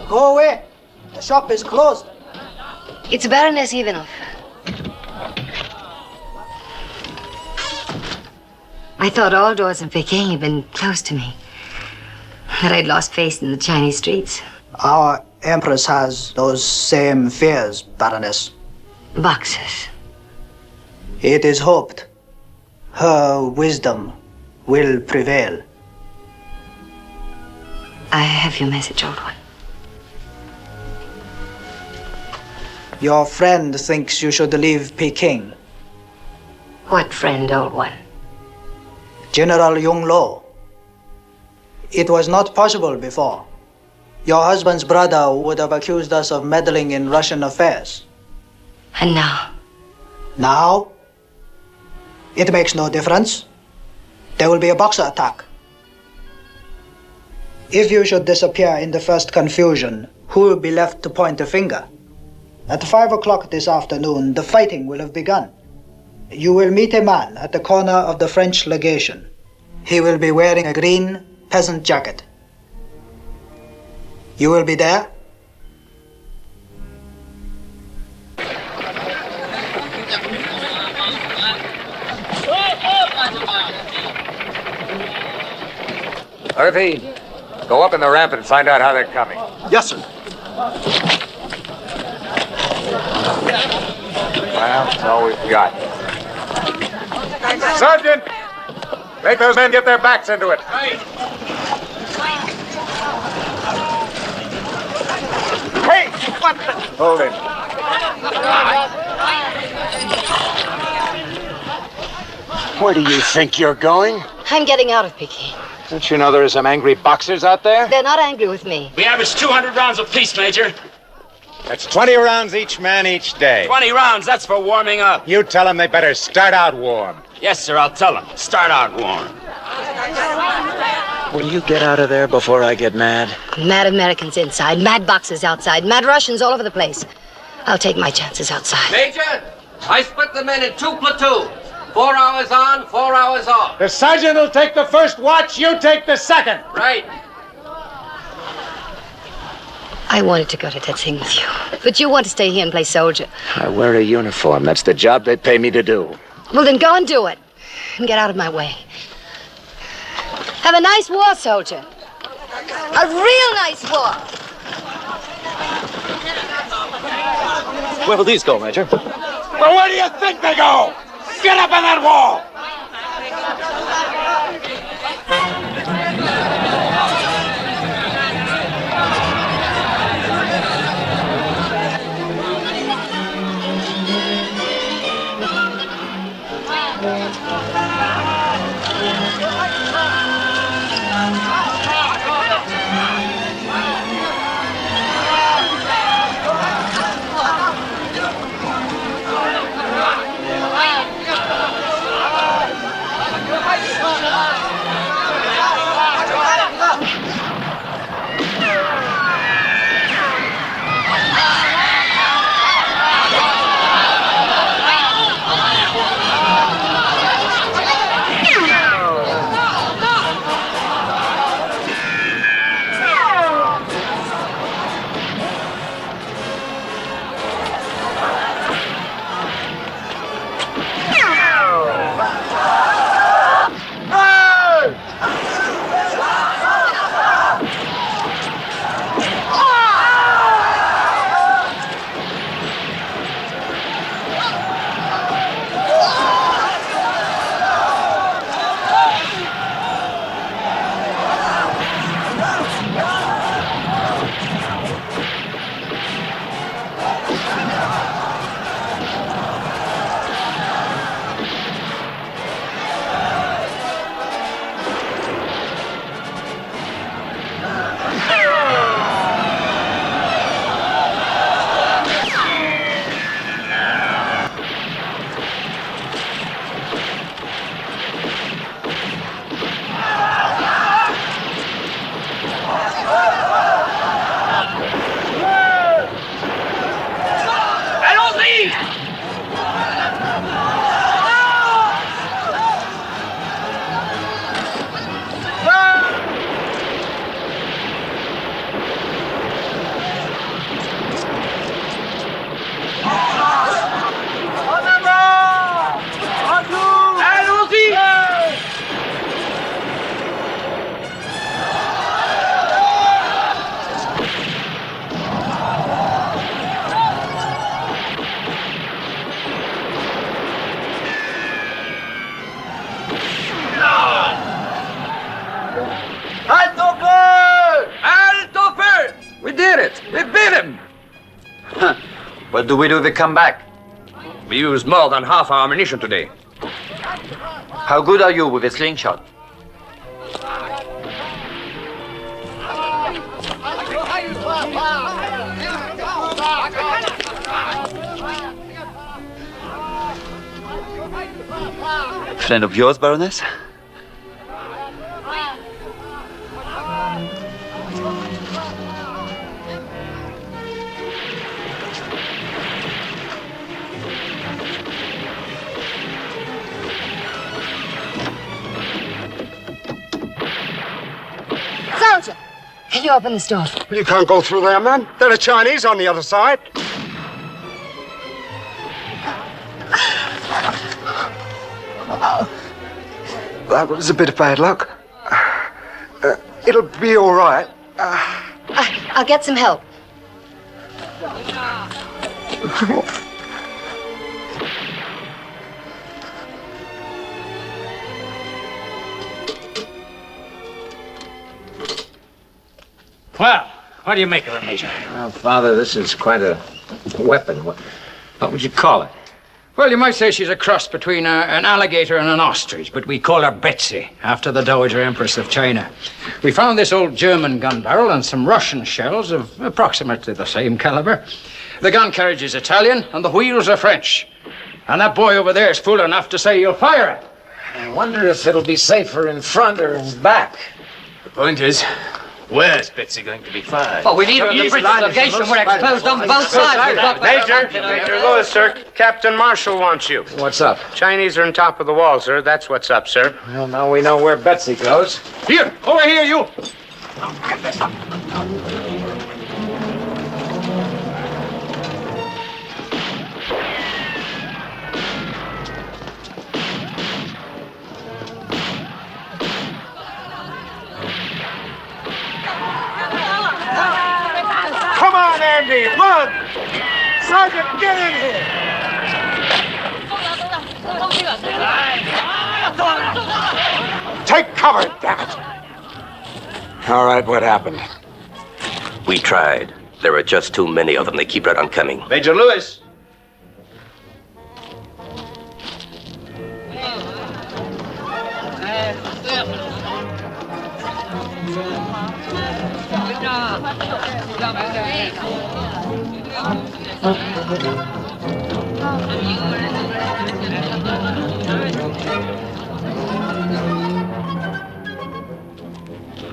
Go away. The shop is closed. It's Baroness Ivanov. I thought all doors in Peking had been closed to me. That I'd lost faith in the Chinese streets. Our Empress has those same fears, Baroness. Boxers. It is hoped her wisdom will prevail. I have your message, old one. Your friend thinks you should leave Peking. What friend, old one? General Yung Lo. It was not possible before. Your husband's brother would have accused us of meddling in Russian affairs. And now? Now? It makes no difference. There will be a Boxer attack. If you should disappear in the first confusion, who will be left to point the finger? At 5 o'clock this afternoon, the fighting will have begun. You will meet a man at the corner of the French legation. He will be wearing a green peasant jacket. You will be there? Murphy, go up in the ramp and find out how they're coming. Yes, sir. Well, that's all we've got. Sergeant! Make those men get their backs into it. Hey, what the... Hold him. Where do you think you're going? I'm getting out of Peking. Don't you know there are some angry boxers out there? They're not angry with me. We average 200 rounds apiece, Major. That's 20 rounds each man each day. 20 rounds, that's for warming up. You tell them they better start out warm. Yes, sir, I'll tell them. Start out warm. Will you get out of there before I get mad? Mad Americans inside, mad Boxers outside, mad Russians all over the place. I'll take my chances outside. Major, I split the men in 2 platoons. 4 hours on, 4 hours off. The sergeant will take the first watch, you take the second. Right. I wanted to go to that thing with you, but you want to stay here and play soldier. I wear a uniform. That's the job they pay me to do. Well, then go and do it. And get out of my way. Have a nice war, soldier. A real nice war. Where will these go, Major? Well, where do you think they go? Get up on that wall! What do we do if we come back? We used more than half our ammunition today. How good are you with a slingshot? Friend of yours, Baroness? Soldier, can you open this door? You can't go through there, man. There are Chinese on the other side. That was a bit of bad luck. It'll be all right. I'll get some help. Well, what do you make of it, Major? Well, Father, this is quite a weapon. What would you call it? Well, you might say she's a cross between an alligator and an ostrich, but we call her Betsy, after the Dowager Empress of China. We found this old German gun barrel and some Russian shells of approximately the same caliber. The gun carriage is Italian, and the wheels are French. And that boy over there is fool enough to say he'll fire it. I wonder if it'll be safer in front or in back. The point is, where's Betsy going to be fired? Well, we need the British legation. We're exposed on both sides. Major Lewis, sir. Captain Marshall wants you. What's up? Chinese are on top of the wall, sir. That's what's up, sir. Well, now we know where Betsy goes. Here, over here, you. Come on, Andy, run! Sergeant, get in here! Take cover, damn it! All right, what happened? We tried. There are just too many of them. They keep right on coming. Major Lewis!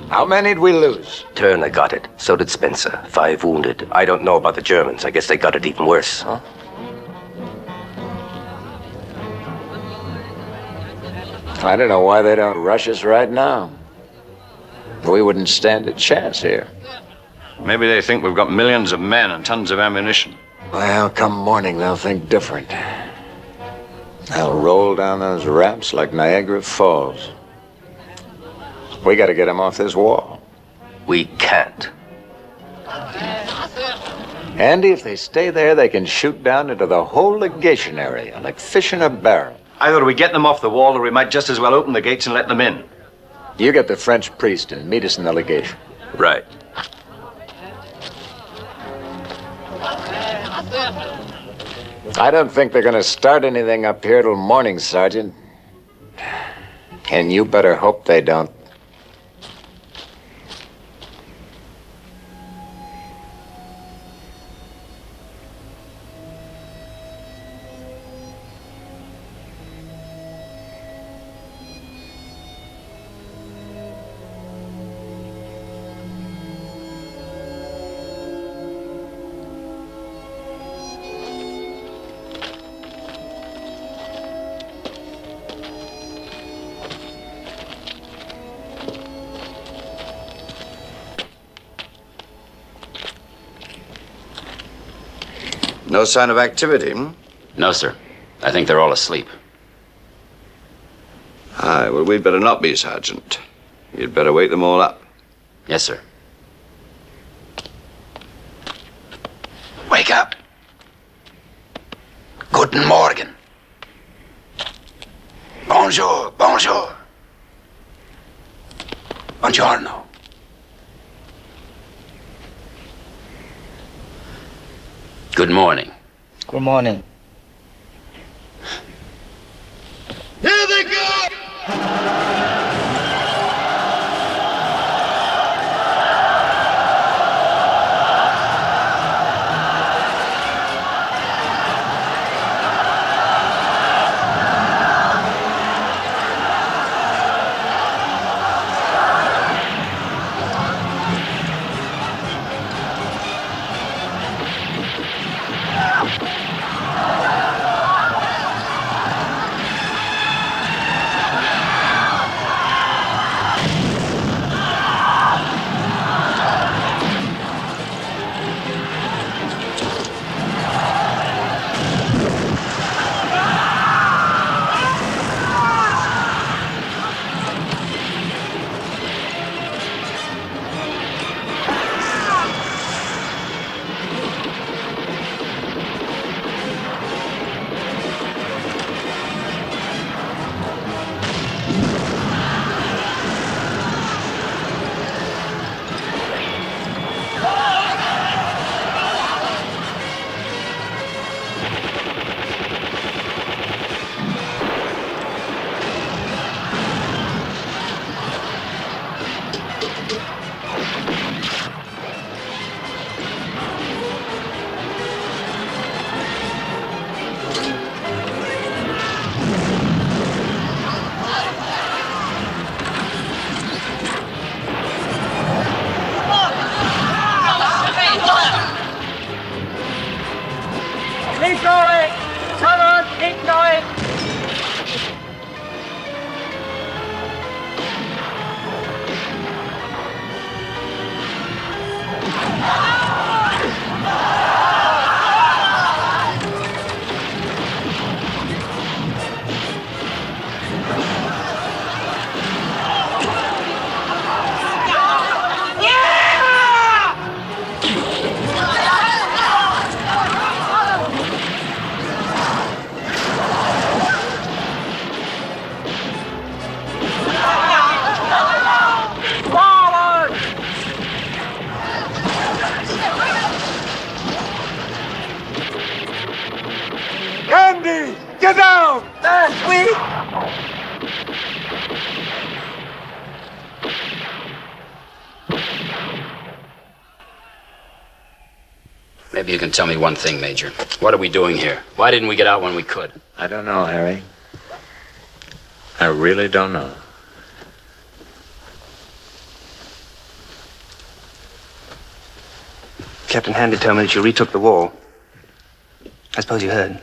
How many did we lose? Turner got it. So did Spencer. 5 wounded. I don't know about the Germans. I guess they got it even worse. Huh? I don't know why they don't rush us right now. We wouldn't stand a chance here. Maybe they think we've got millions of men and tons of ammunition. Well, come morning, they'll think different. They'll roll down those ramps like Niagara Falls. We gotta get them off this wall. We can't. Andy, if they stay there, they can shoot down into the whole legation area, like fish in a barrel. Either we get them off the wall, or we might just as well open the gates and let them in. You get the French priest and meet us in the legation. Right. I don't think they're gonna start anything up here till morning, Sergeant. And you better hope they don't. No sign of activity, hmm? No, sir. I think they're all asleep. Aye, well, we'd better not be, Sergeant. You'd better wake them all up. Yes, sir. Wake up. Guten Morgen. Bonjour, bonjour. Buongiorno. Good morning. Good morning. Here they go! Keep going! Come on, keep going! Andy, get down! Maybe you can tell me one thing, Major. What are we doing here? Why didn't we get out when we could? I don't know, Harry. I really don't know. Captain Handy told me that you retook the wall. I suppose you heard.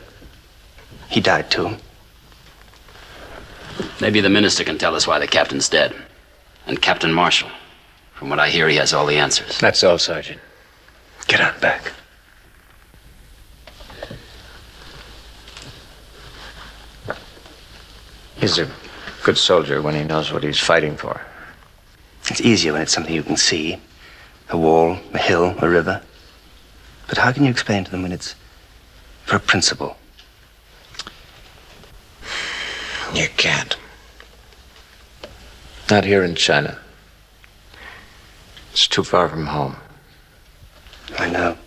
He died, too. Maybe the minister can tell us why the captain's dead. And Captain Marshall. From what I hear, he has all the answers. That's all, Sergeant. Get on back. He's a good soldier when he knows what he's fighting for. It's easier when it's something you can see. A wall, a hill, a river. But how can you explain to them when it's for a principle? You can't. Not here in China. It's too far from home. I know.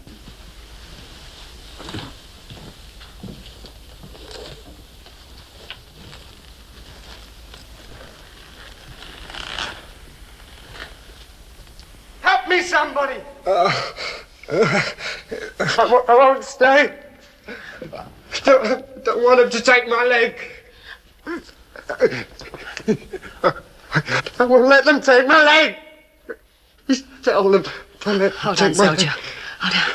Help me, somebody! I won't stay. Don't want him to take my leg. I won't let them take my leg. Tell them. Don't let them Hold take on, my soldier. leg. Hold on.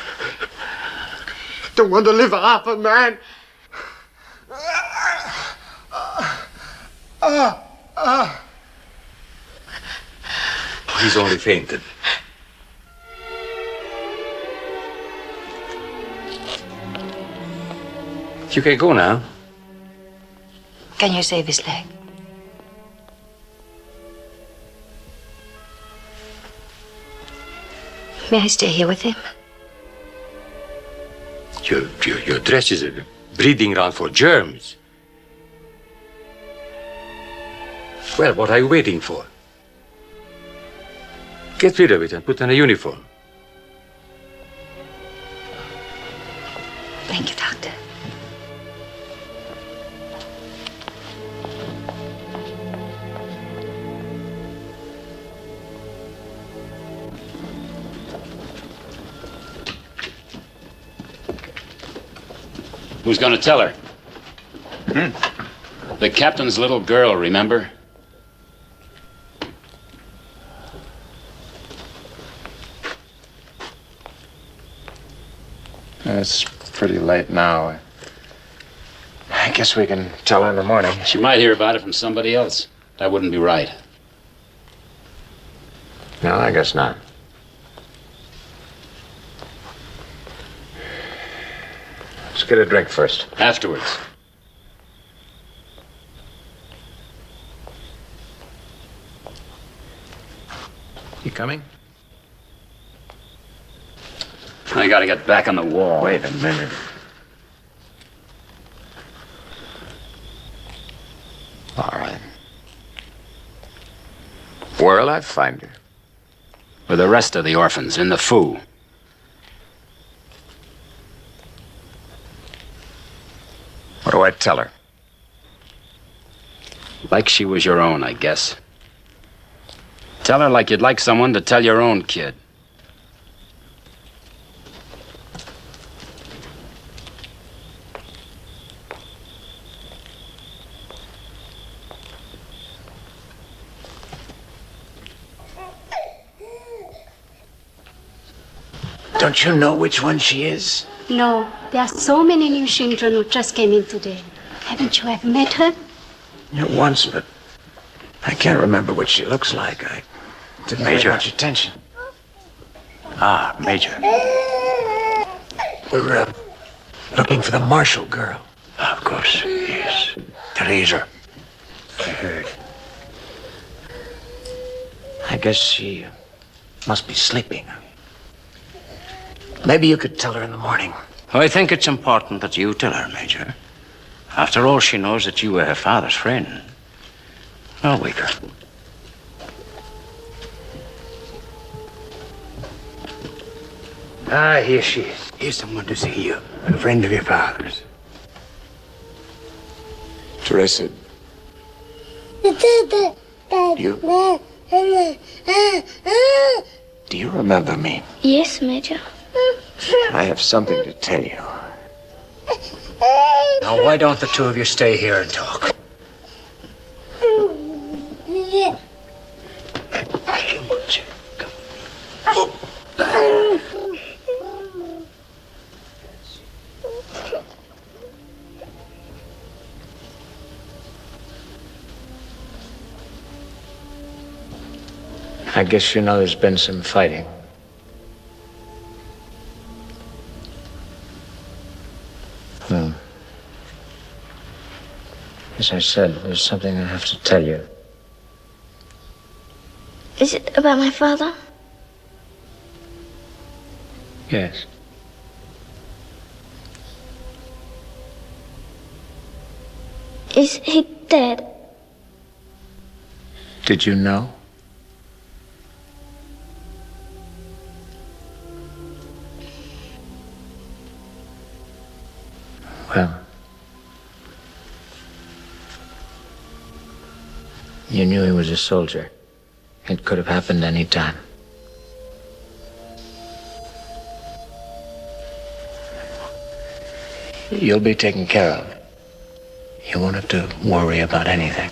Don't want to live half a man. He's only fainted. You can go now. Can you save his leg? May I stay here with him? Your dress is a breeding ground for germs. Well, what are you waiting for? Get rid of it and put on a uniform. Thank you, Doctor. Who's going to tell her? The captain's little girl, remember? It's pretty late now. I guess we can tell her in the morning. She might hear about it from somebody else. That wouldn't be right. No, I guess not. Let's get a drink first. Afterwards. You coming? I gotta get back on the wall. Wait a minute. All right. Where'll I find her? With the rest of the orphans in the Fu. What do I tell her? Like she was your own, I guess. Tell her like you'd like someone to tell your own kid. Don't you know which one she is? No. There are so many new children who just came in today. Haven't you ever met her? Yeah, once, but I can't remember what she looks like. I didn't pay Major. much attention. Ah, Major. We're looking for the Marshall girl. Of course, yes. Teresa. I heard. I guess she must be sleeping. Maybe you could tell her in the morning. I think it's important that you tell her, Major. After all, she knows that you were her father's friend. I'll wake her. Ah, here she is. Here's someone to see you. A friend of your father's. Teresa, do you remember me? Yes, Major. I have something to tell you. Now, why don't the two of you stay here and talk? I guess you know there's been some fighting. Well, as I said, there's something I have to tell you. Is it about my father? Yes. Is he dead? Did you know? Well, you knew he was a soldier. It could have happened any time. You'll be taken care of. You won't have to worry about anything.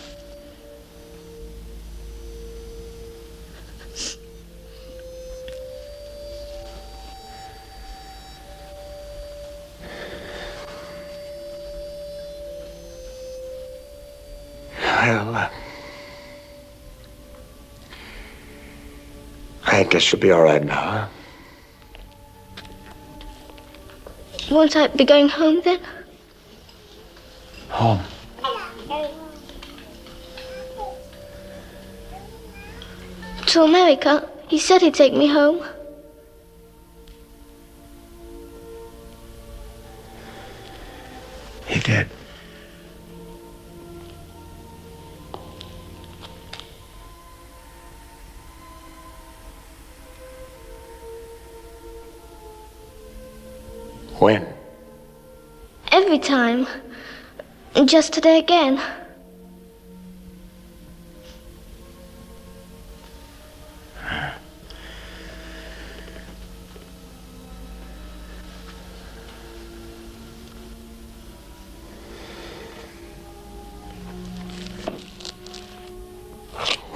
Well, I guess you'll be all right now, huh? Won't I be going home then? Home. To America? He said he'd take me home. He did. When? Every time. And just today again.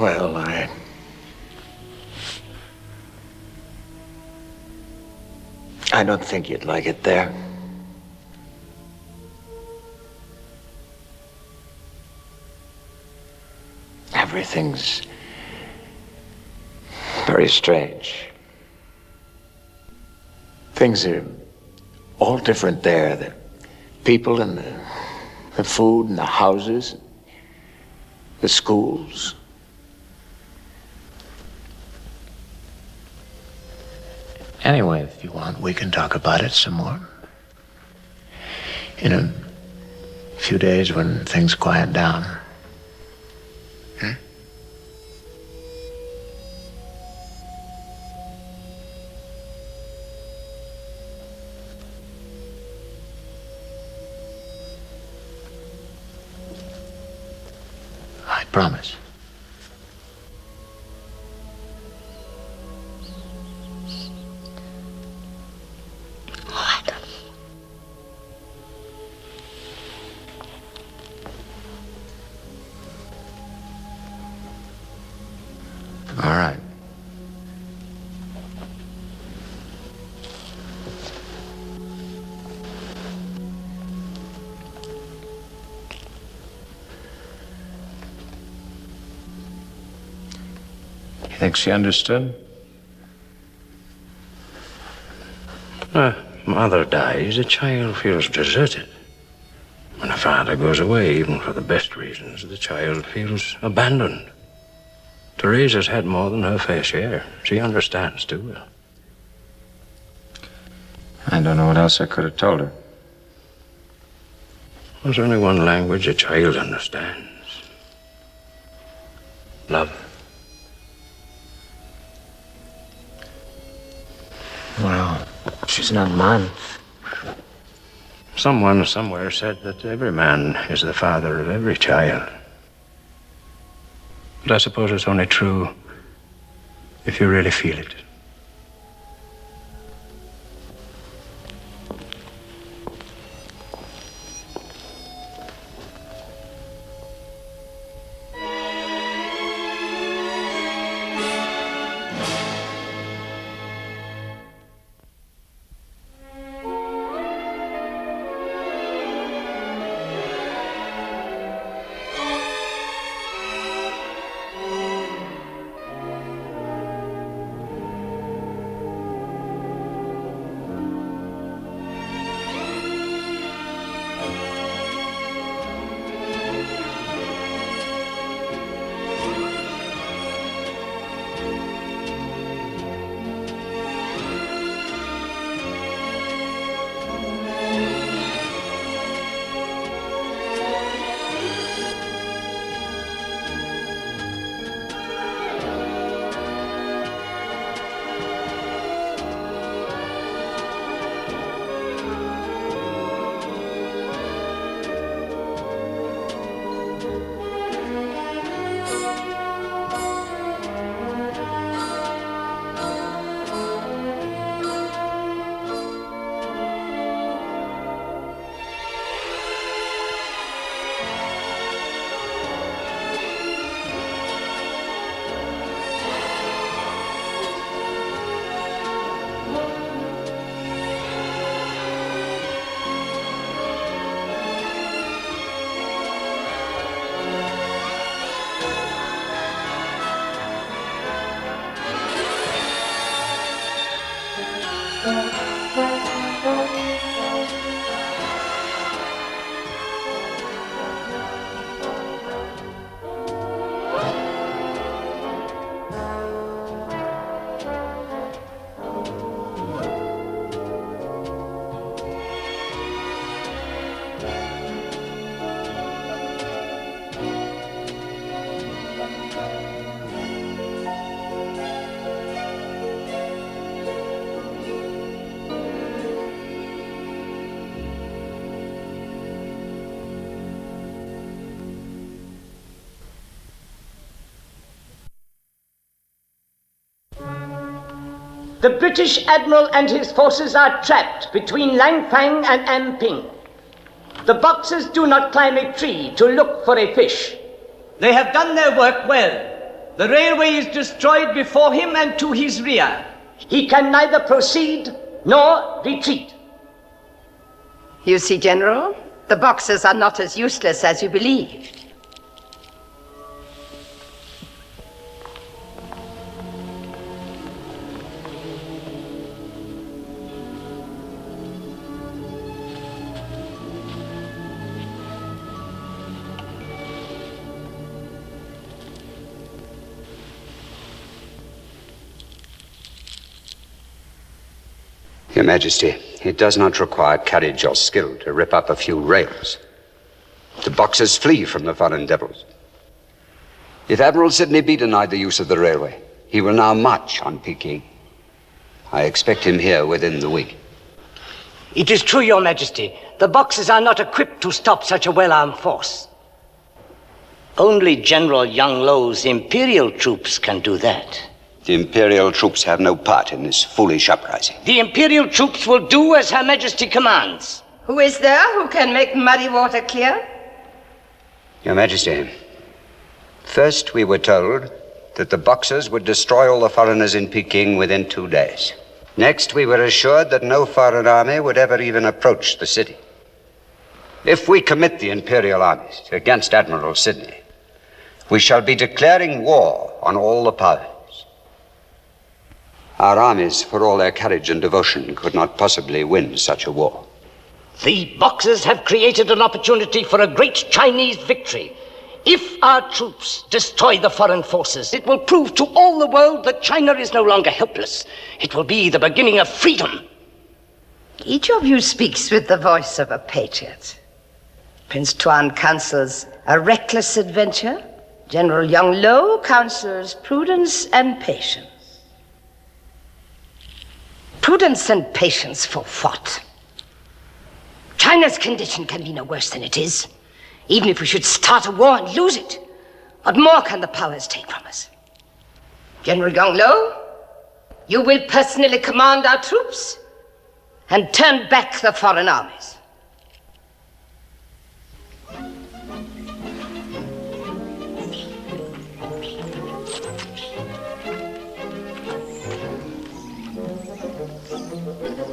Well, I don't think you'd like it there. Everything's very strange. Things are all different there. The people and the food and the houses, the schools. Anyway, if you want, we can talk about it some more. In a few days when things quiet down. Hmm? I promise. All right. Think she understood? Mother dies, the child feels deserted. When a father goes away, even for the best reasons, the child feels abandoned. Teresa's had more than her fair share. She understands too well. I don't know what else I could have told her. There's only one language a child understands. Love. Well, she's not mine. Someone somewhere said that every man is the father of every child. But I suppose it's only true if you really feel it. The British Admiral and his forces are trapped between Langfang and Amping. The Boxers do not climb a tree to look for a fish. They have done their work well. The railway is destroyed before him and to his rear. He can neither proceed nor retreat. You see, General, the Boxers are not as useless as you believed. Your Majesty, it does not require courage or skill to rip up a few rails. The Boxers flee from the foreign devils. If Admiral Sidney be denied the use of the railway, he will now march on Peking. I expect him here within the week. It is true, Your Majesty. The Boxers are not equipped to stop such a well-armed force. Only General Yang Lo's Imperial troops can do that. The Imperial troops have no part in this foolish uprising. The Imperial troops will do as Her Majesty commands. Who is there who can make muddy water clear? Your Majesty, first we were told that the Boxers would destroy all the foreigners in Peking within 2 days. Next, we were assured that no foreign army would ever even approach the city. If we commit the Imperial armies against Admiral Sidney, we shall be declaring war on all the powers. Our armies, for all their courage and devotion, could not possibly win such a war. The Boxers have created an opportunity for a great Chinese victory. If our troops destroy the foreign forces, it will prove to all the world that China is no longer helpless. It will be the beginning of freedom. Each of you speaks with the voice of a patriot. Prince Tuan counsels a reckless adventure. General Young Lo counsels prudence and patience. Prudence and patience for what? China's condition can be no worse than it is. Even if we should start a war and lose it, what more can the powers take from us? General Young Lo, you will personally command our troops and turn back the foreign armies.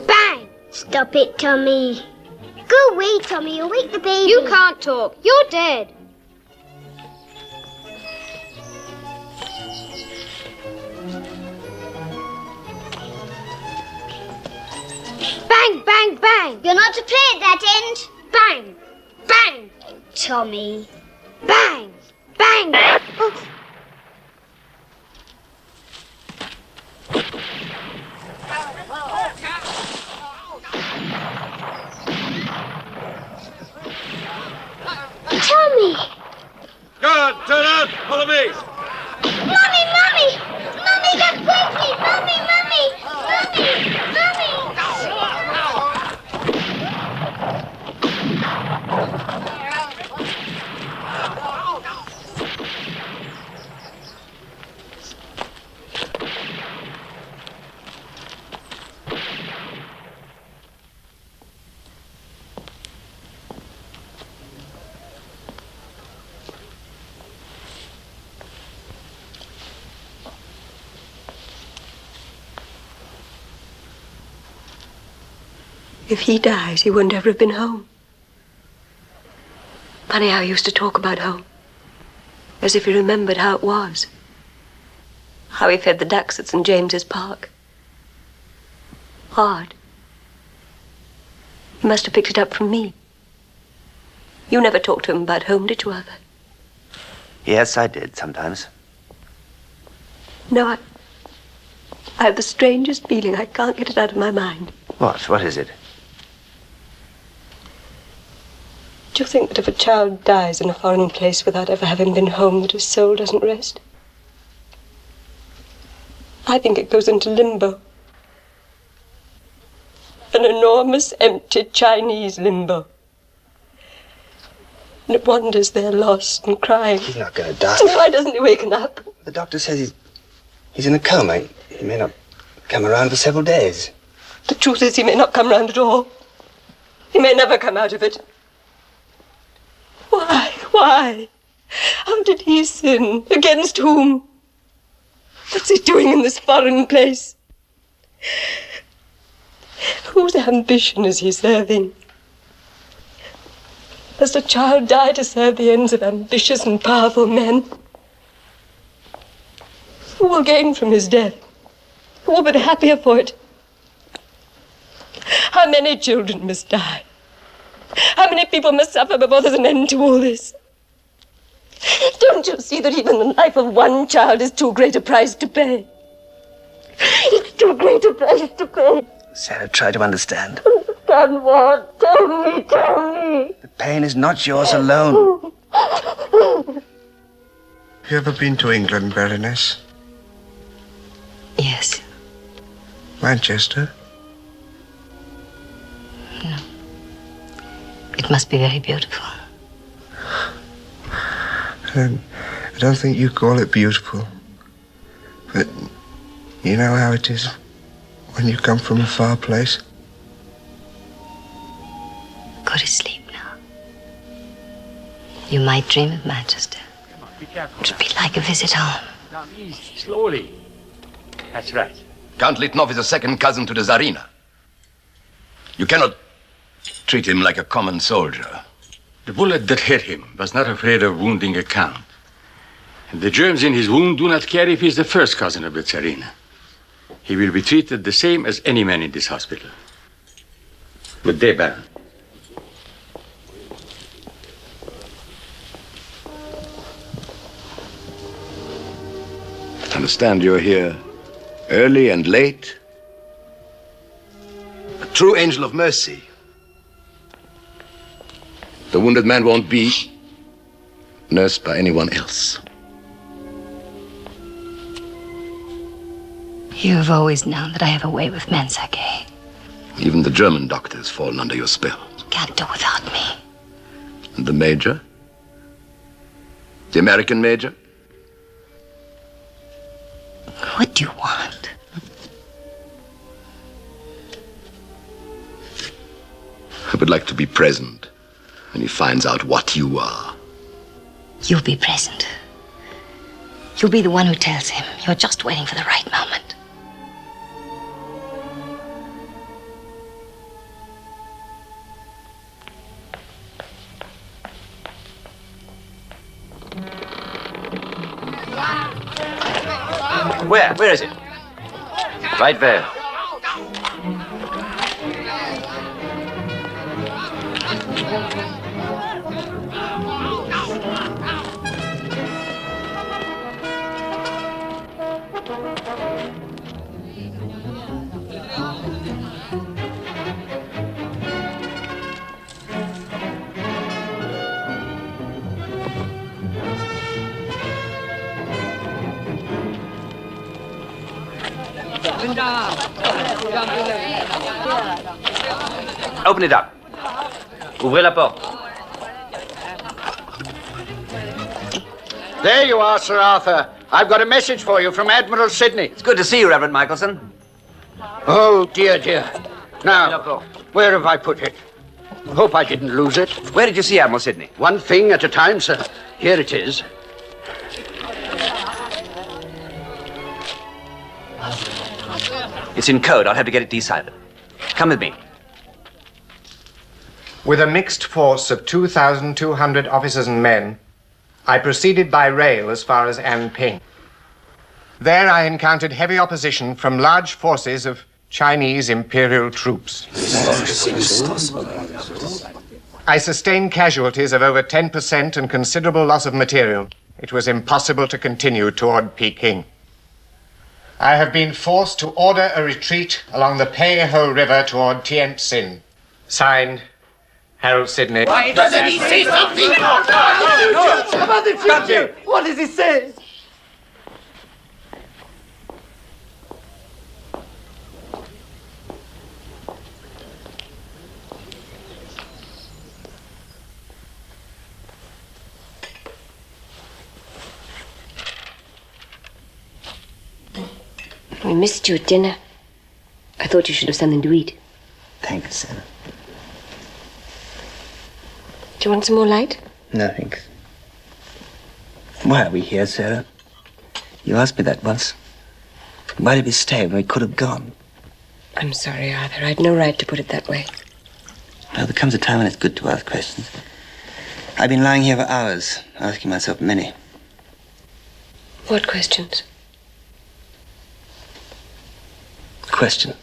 Bang! Stop it, Tommy. Go away, Tommy. You'll wake the baby. You can't talk. You're dead. Bang, bang, bang. You're not to play at that end. Bang, bang. Oh, Tommy. Bang, bang. Oh. Tommy! Good, turn out, follow me. Mummy, Mummy! Mummy, look quickly! Mummy, Mummy! Mummy! Mummy! If he dies, he won't ever have been home. Funny how he used to talk about home. As if he remembered how it was. How he fed the ducks at St. James's Park. Hard. He must have picked it up from me. You never talked to him about home, did you, Arthur? Yes, I did, sometimes. No, I have the strangest feeling. I can't get it out of my mind. What? What is it? Do you think that if a child dies in a foreign place without ever having been home, that his soul doesn't rest? I think it goes into limbo. An enormous, empty Chinese limbo. And it wanders there lost and crying. He's not going to die. Why doesn't he waken up? The doctor says he's in a coma. He may not come around for several days. The truth is, he may not come round at all. He may never come out of it. Why? Why? How did he sin? Against whom? What's he doing in this foreign place? Whose ambition is he serving? Does the child die to serve the ends of ambitious and powerful men? Who will gain from his death? Who will be the happier for it? How many children must die? How many people must suffer before there's an end to all this? Don't you see that even the life of one child is too great a price to pay? It's too great a price to pay. Sarah, try to understand. Understand what? Tell me, tell me. The pain is not yours alone. You ever been to England, Baroness? Yes. Manchester? No. It must be very beautiful. I don't think you call it beautiful. But you know how it is when you come from a far place? Go to sleep now. You might dream of Manchester. It would be like a visit home. Now, easy, slowly. That's right. Count Litnov is a second cousin to the Tsarina. You cannot treat him like a common soldier. The bullet that hit him was not afraid of wounding a count. And the germs in his wound do not care if he's the first cousin of the Tsarina. He will be treated the same as any man in this hospital. Good day, Baron. I understand you're here early and late. A true angel of mercy. The wounded man won't be nursed by anyone else. You have always known that I have a way with men, Sergei. Even the German doctor has fallen under your spell. You can't do without me. And the major? The American major? What do you want? I would like to be present when he finds out what you are. You'll be present. You'll be the one who tells him. You're just waiting for the right moment. Where? Where is it? Right there. Open it up. Ouvrez la porte. There you are, Sir Arthur. I've got a message for you from Admiral Sidney. It's good to see you, Reverend Michelson. Oh, dear, dear. Now, where have I put it? Hope I didn't lose it. Where did you see Admiral Sidney? One thing at a time, sir. Here it is. It's in code. I'll have to get it deciphered. Come with me. With a mixed force of 2,200 officers and men, I proceeded by rail as far as Anping. There I encountered heavy opposition from large forces of Chinese imperial troops. I sustained casualties of over 10% and considerable loss of material. It was impossible to continue toward Peking. I have been forced to order a retreat along the Peiho River toward Tientsin. Signed, Harold Sidney. Why doesn't he say something? No, about the future. What does he say? We missed you at dinner. I thought you should have something to eat. Thanks, Sarah. Do you want some more light? No, thanks. Why are we here, Sarah? You asked me that once. Why did we stay when we could have gone? I'm sorry, Arthur. I'd no right to put it that way. Well, there comes a time when it's good to ask questions. I've been lying here for hours, asking myself many. What questions? Question.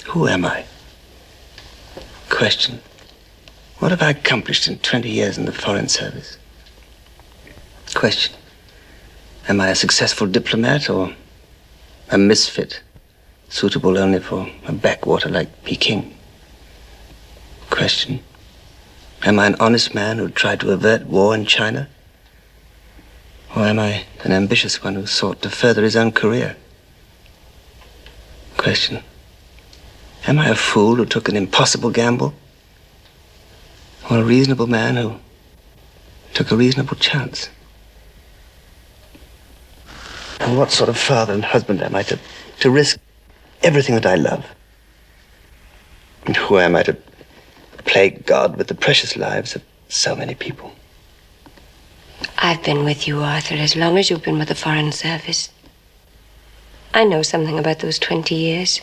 Who am I? Question. What have I accomplished in 20 years in the Foreign Service? Question. Am I a successful diplomat or a misfit, suitable only for a backwater like Peking? Question. Am I an honest man who tried to avert war in China? Or am I an ambitious one who sought to further his own career? Question. Am I a fool who took an impossible gamble? Or a reasonable man who took a reasonable chance? And what sort of father and husband am I to risk everything that I love? And who am I to plague God with the precious lives of so many people? I've been with you, Arthur, as long as you've been with the Foreign Service. I know something about those 20 years.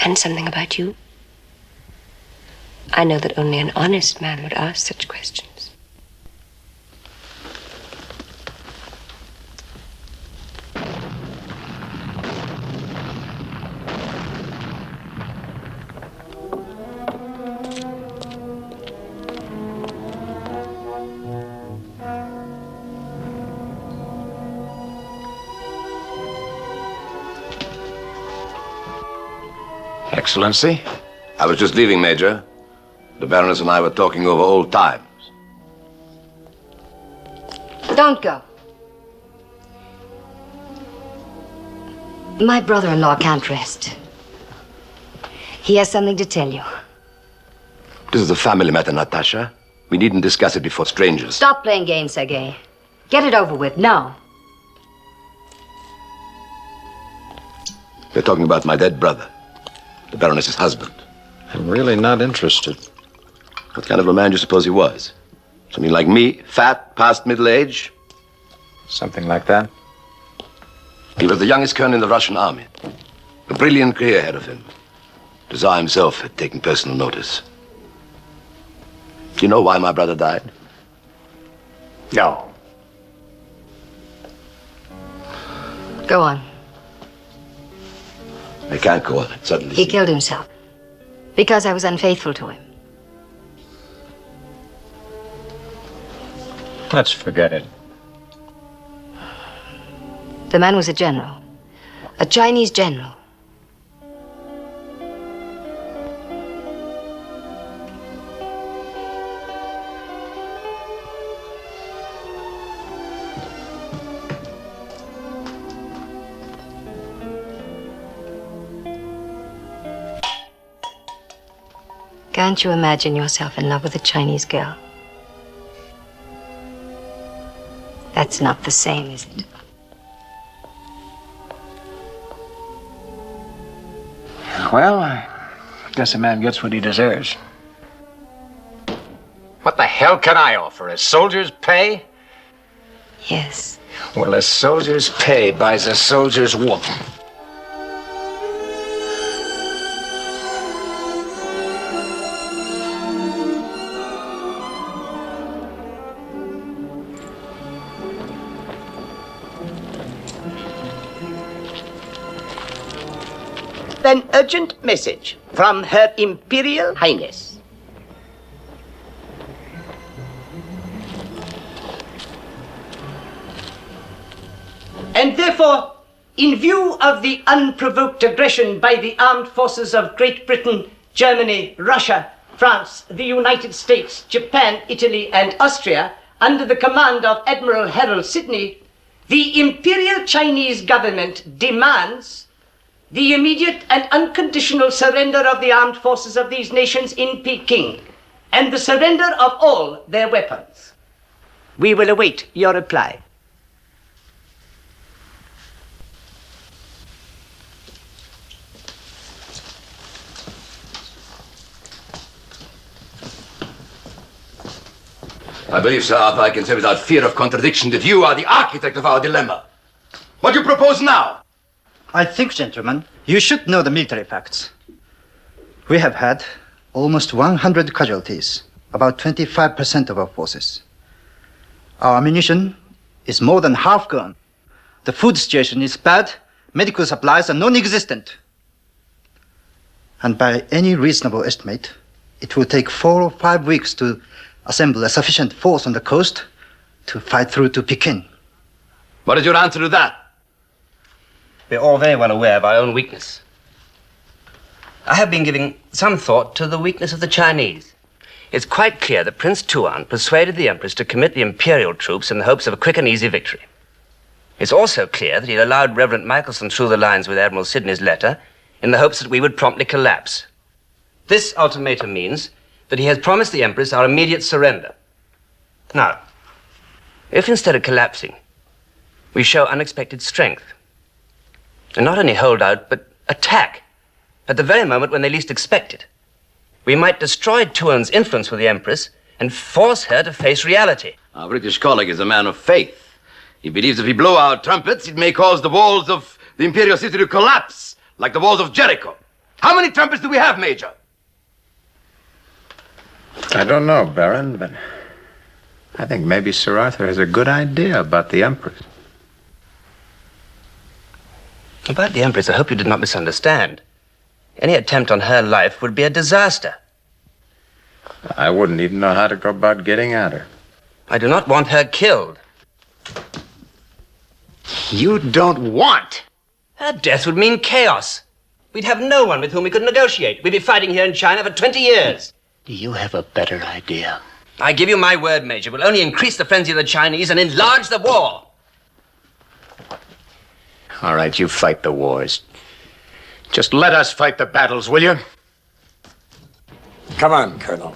And something about you. I know that only an honest man would ask such questions. Excellency? I was just leaving, Major. The Baroness and I were talking over old times. Don't go. My brother-in-law can't rest. He has something to tell you. This is a family matter, Natasha. We needn't discuss it before strangers. Stop playing games, Sergei. Get it over with, now. We're talking about my dead brother, the Baroness's husband. I'm really not interested. What kind of a man do you suppose he was? Something like me, fat, past middle age? Something like that? He was the youngest colonel in the Russian army. A brilliant career ahead of him. The Tsar himself had taken personal notice. Do you know why my brother died? No. Go on. I can't go on. It suddenly... He killed himself. Because I was unfaithful to him. Let's forget it. The man was a general. A Chinese general. Can't you imagine yourself in love with a Chinese girl? That's not the same, is it? Well, I guess a man gets what he deserves. What the hell can I offer? A soldier's pay? Yes. Well, a soldier's pay buys a soldier's woman. An urgent message from Her Imperial Highness. And therefore, in view of the unprovoked aggression by the armed forces of Great Britain, Germany, Russia, France, the United States, Japan, Italy, and Austria, under the command of Admiral Harold Sidney, the Imperial Chinese government demands the immediate and unconditional surrender of the armed forces of these nations in Peking, and the surrender of all their weapons. We will await your reply. I believe, Sir Arthur, I can say without fear of contradiction that you are the architect of our dilemma. What do you propose now? I think, gentlemen, you should know the military facts. We have had almost 100 casualties, about 25% of our forces. Our ammunition is more than half gone. The food situation is bad, medical supplies are non-existent. And by any reasonable estimate, it will take 4 or 5 weeks to assemble a sufficient force on the coast to fight through to Peking. What is your answer to that? We're all very well aware of our own weakness. I have been giving some thought to the weakness of the Chinese. It's quite clear that Prince Tuan persuaded the Empress to commit the imperial troops in the hopes of a quick and easy victory. It's also clear that he allowed Reverend Michelson through the lines with Admiral Sidney's letter in the hopes that we would promptly collapse. This ultimatum means that he has promised the Empress our immediate surrender. Now, if instead of collapsing, we show unexpected strength, and not only hold out, but attack at the very moment when they least expect it, we might destroy Tuan's influence with the Empress and force her to face reality. Our British colleague is a man of faith. He believes if we blow our trumpets, it may cause the walls of the imperial city to collapse, like the walls of Jericho. How many trumpets do we have, Major? I don't know, Baron, but I think maybe Sir Arthur has a good idea about the Empress. About the Empress, I hope you did not misunderstand. Any attempt on her life would be a disaster. I wouldn't even know how to go about getting at her. I do not want her killed. You don't want? Her death would mean chaos. We'd have no one with whom we could negotiate. We'd be fighting here in China for 20 years. Do you have a better idea? I give you my word, Major. We'll only increase the frenzy of the Chinese and enlarge the war. All right, you fight the wars. Just let us fight the battles, will you? Come on, Colonel.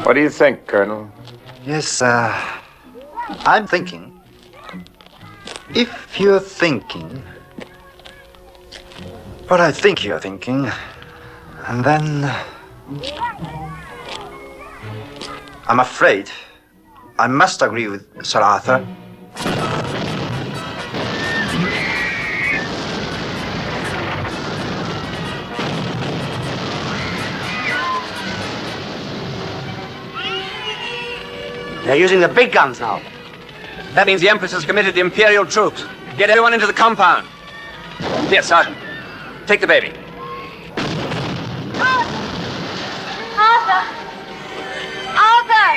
What do you think, Colonel? Yes, I'm thinking. If you're thinking what I think you're thinking, and then I'm afraid I must agree with Sir Arthur. They're using the big guns now. That means the Empress has committed the Imperial troops. Get everyone into the compound. Here, Sergeant. Take the baby. Arthur! Arthur!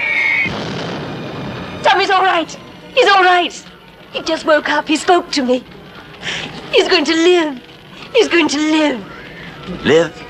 Tommy's all right. He's all right. He just woke up. He spoke to me. He's going to live. He's going to live. Live?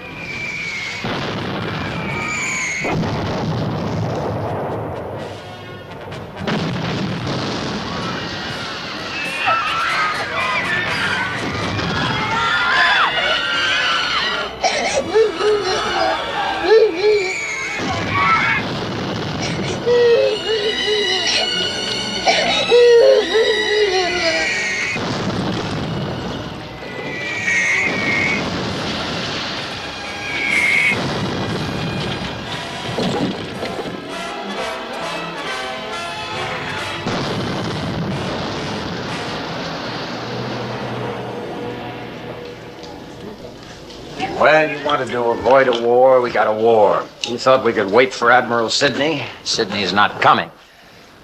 Well, you wanted to avoid a war, we got a war. You thought we could wait for Admiral Sidney? Sidney's not coming.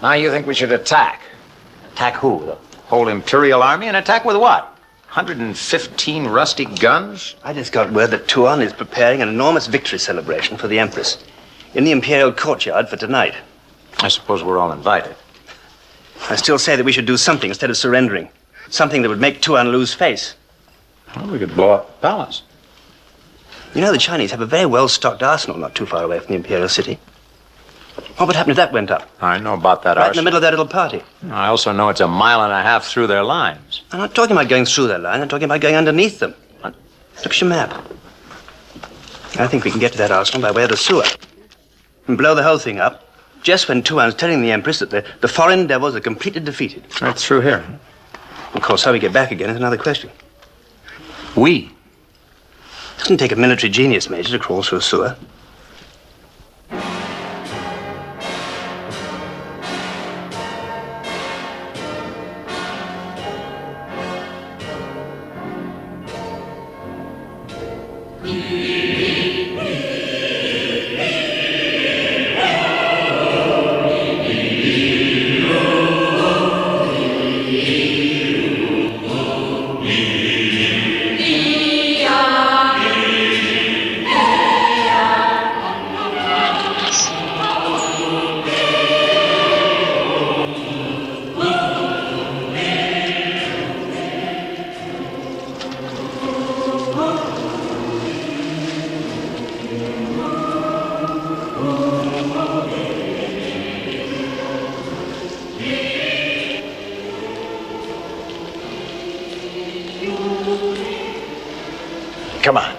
Now you think we should attack. Attack who? The whole Imperial Army? And attack with what? 115 rusty guns? I just got word that Tuan is preparing an enormous victory celebration for the Empress in the Imperial courtyard for tonight. I suppose we're all invited. I still say that we should do something instead of surrendering. Something that would make Tuan lose face. Well, we could blow up the palace. You know, the Chinese have a very well-stocked arsenal not too far away from the Imperial City. What would happen if that went up? I know about that Right in the arsenal. middle of their little party. I also know it's a mile and a half through their lines. I'm not talking about going through their line. I'm talking about going underneath them. Look at your map. I think we can get to that arsenal by way of the sewer and blow the whole thing up just when Tuan's telling the Empress that the foreign devils are completely defeated. Right through here. Of course, how we get back again is another question. We? It doesn't take a military genius, Major, to crawl through a sewer. Come on.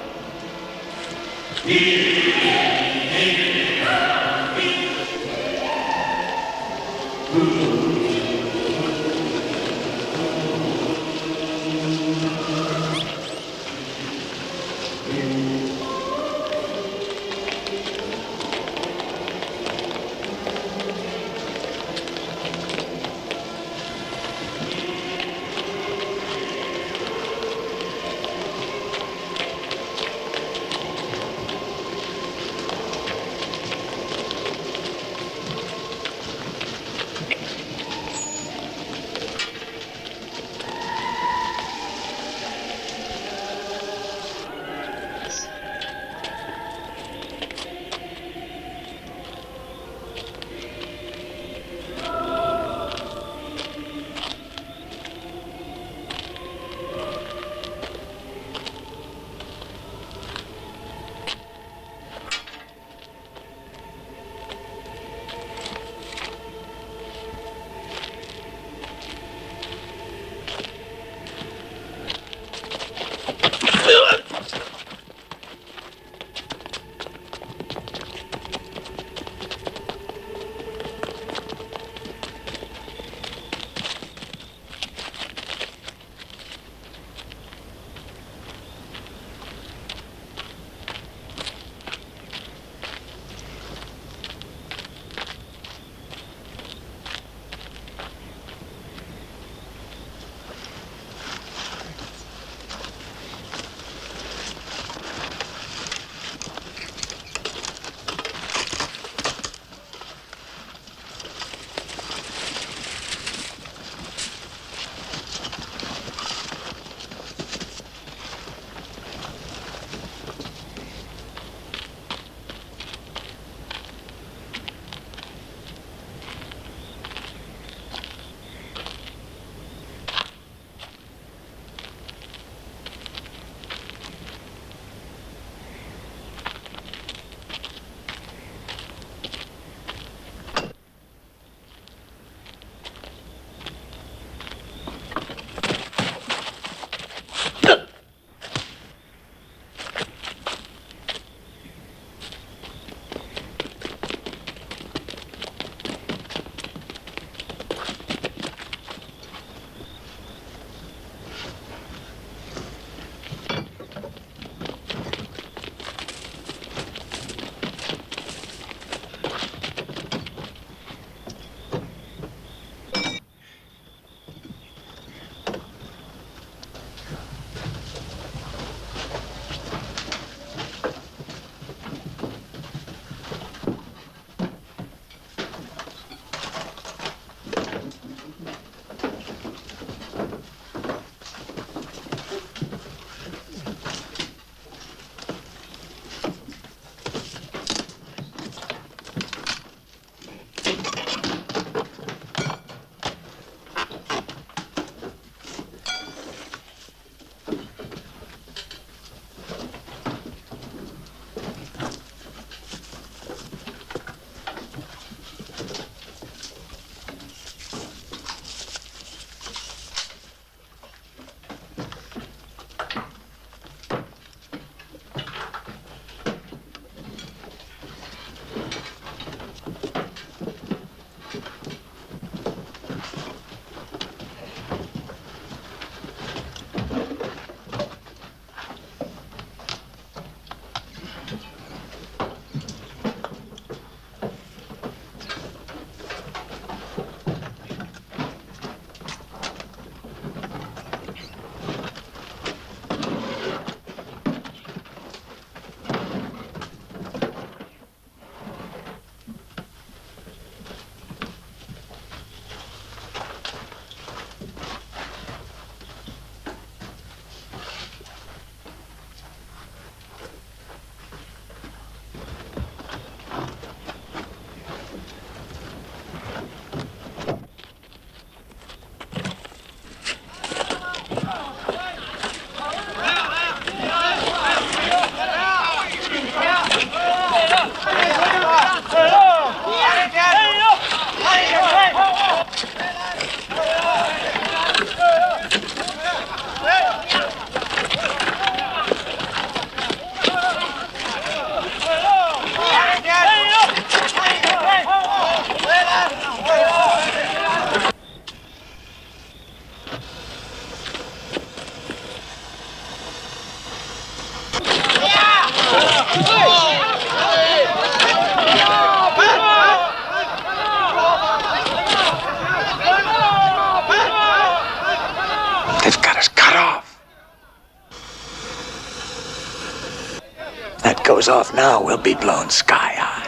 off now, we'll be blown sky high.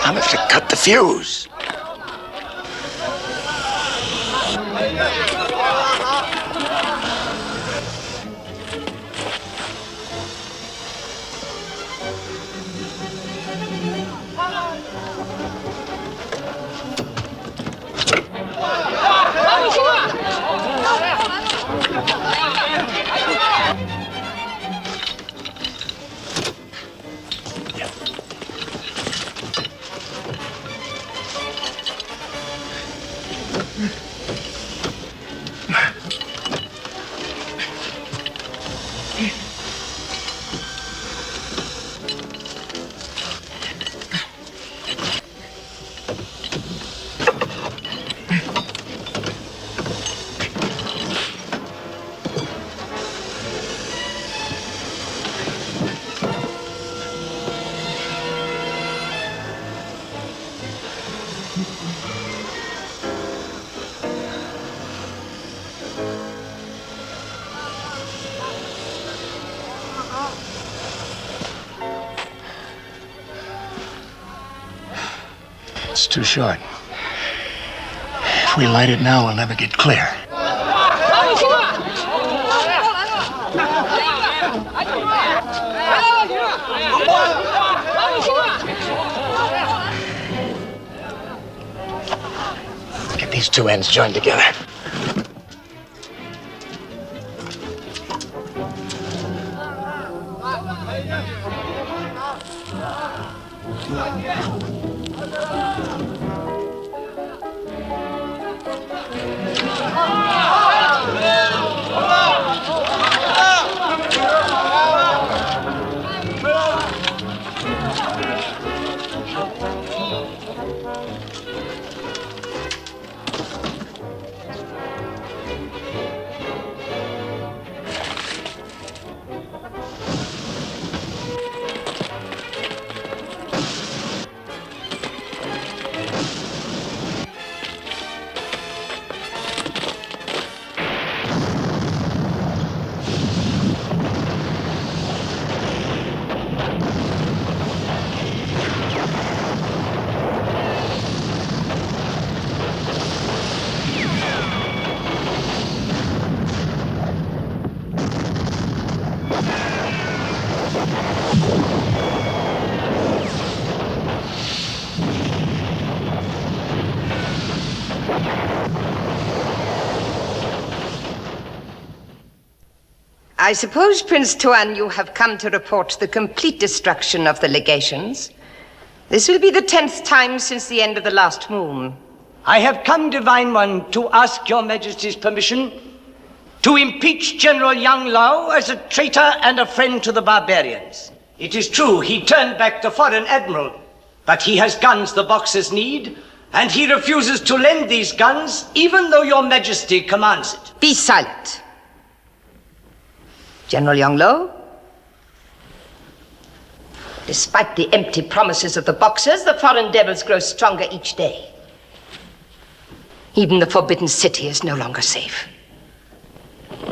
I'm gonna have to cut the fuse. It's too short. If we light it now, we'll never get clear. Get these two ends joined together. I suppose, Prince Tuan, you have come to report the complete destruction of the legations. This will be the 10th time since the end of the last moon. I have come, Divine One, to ask your Majesty's permission to impeach General Yang Lao as a traitor and a friend to the barbarians. It is true, he turned back the foreign admiral, but he has guns the Boxers need, and he refuses to lend these guns, even though your Majesty commands it. Be silent. General Yang Lo, despite the empty promises of the Boxers, the foreign devils grow stronger each day. Even the Forbidden City is no longer safe.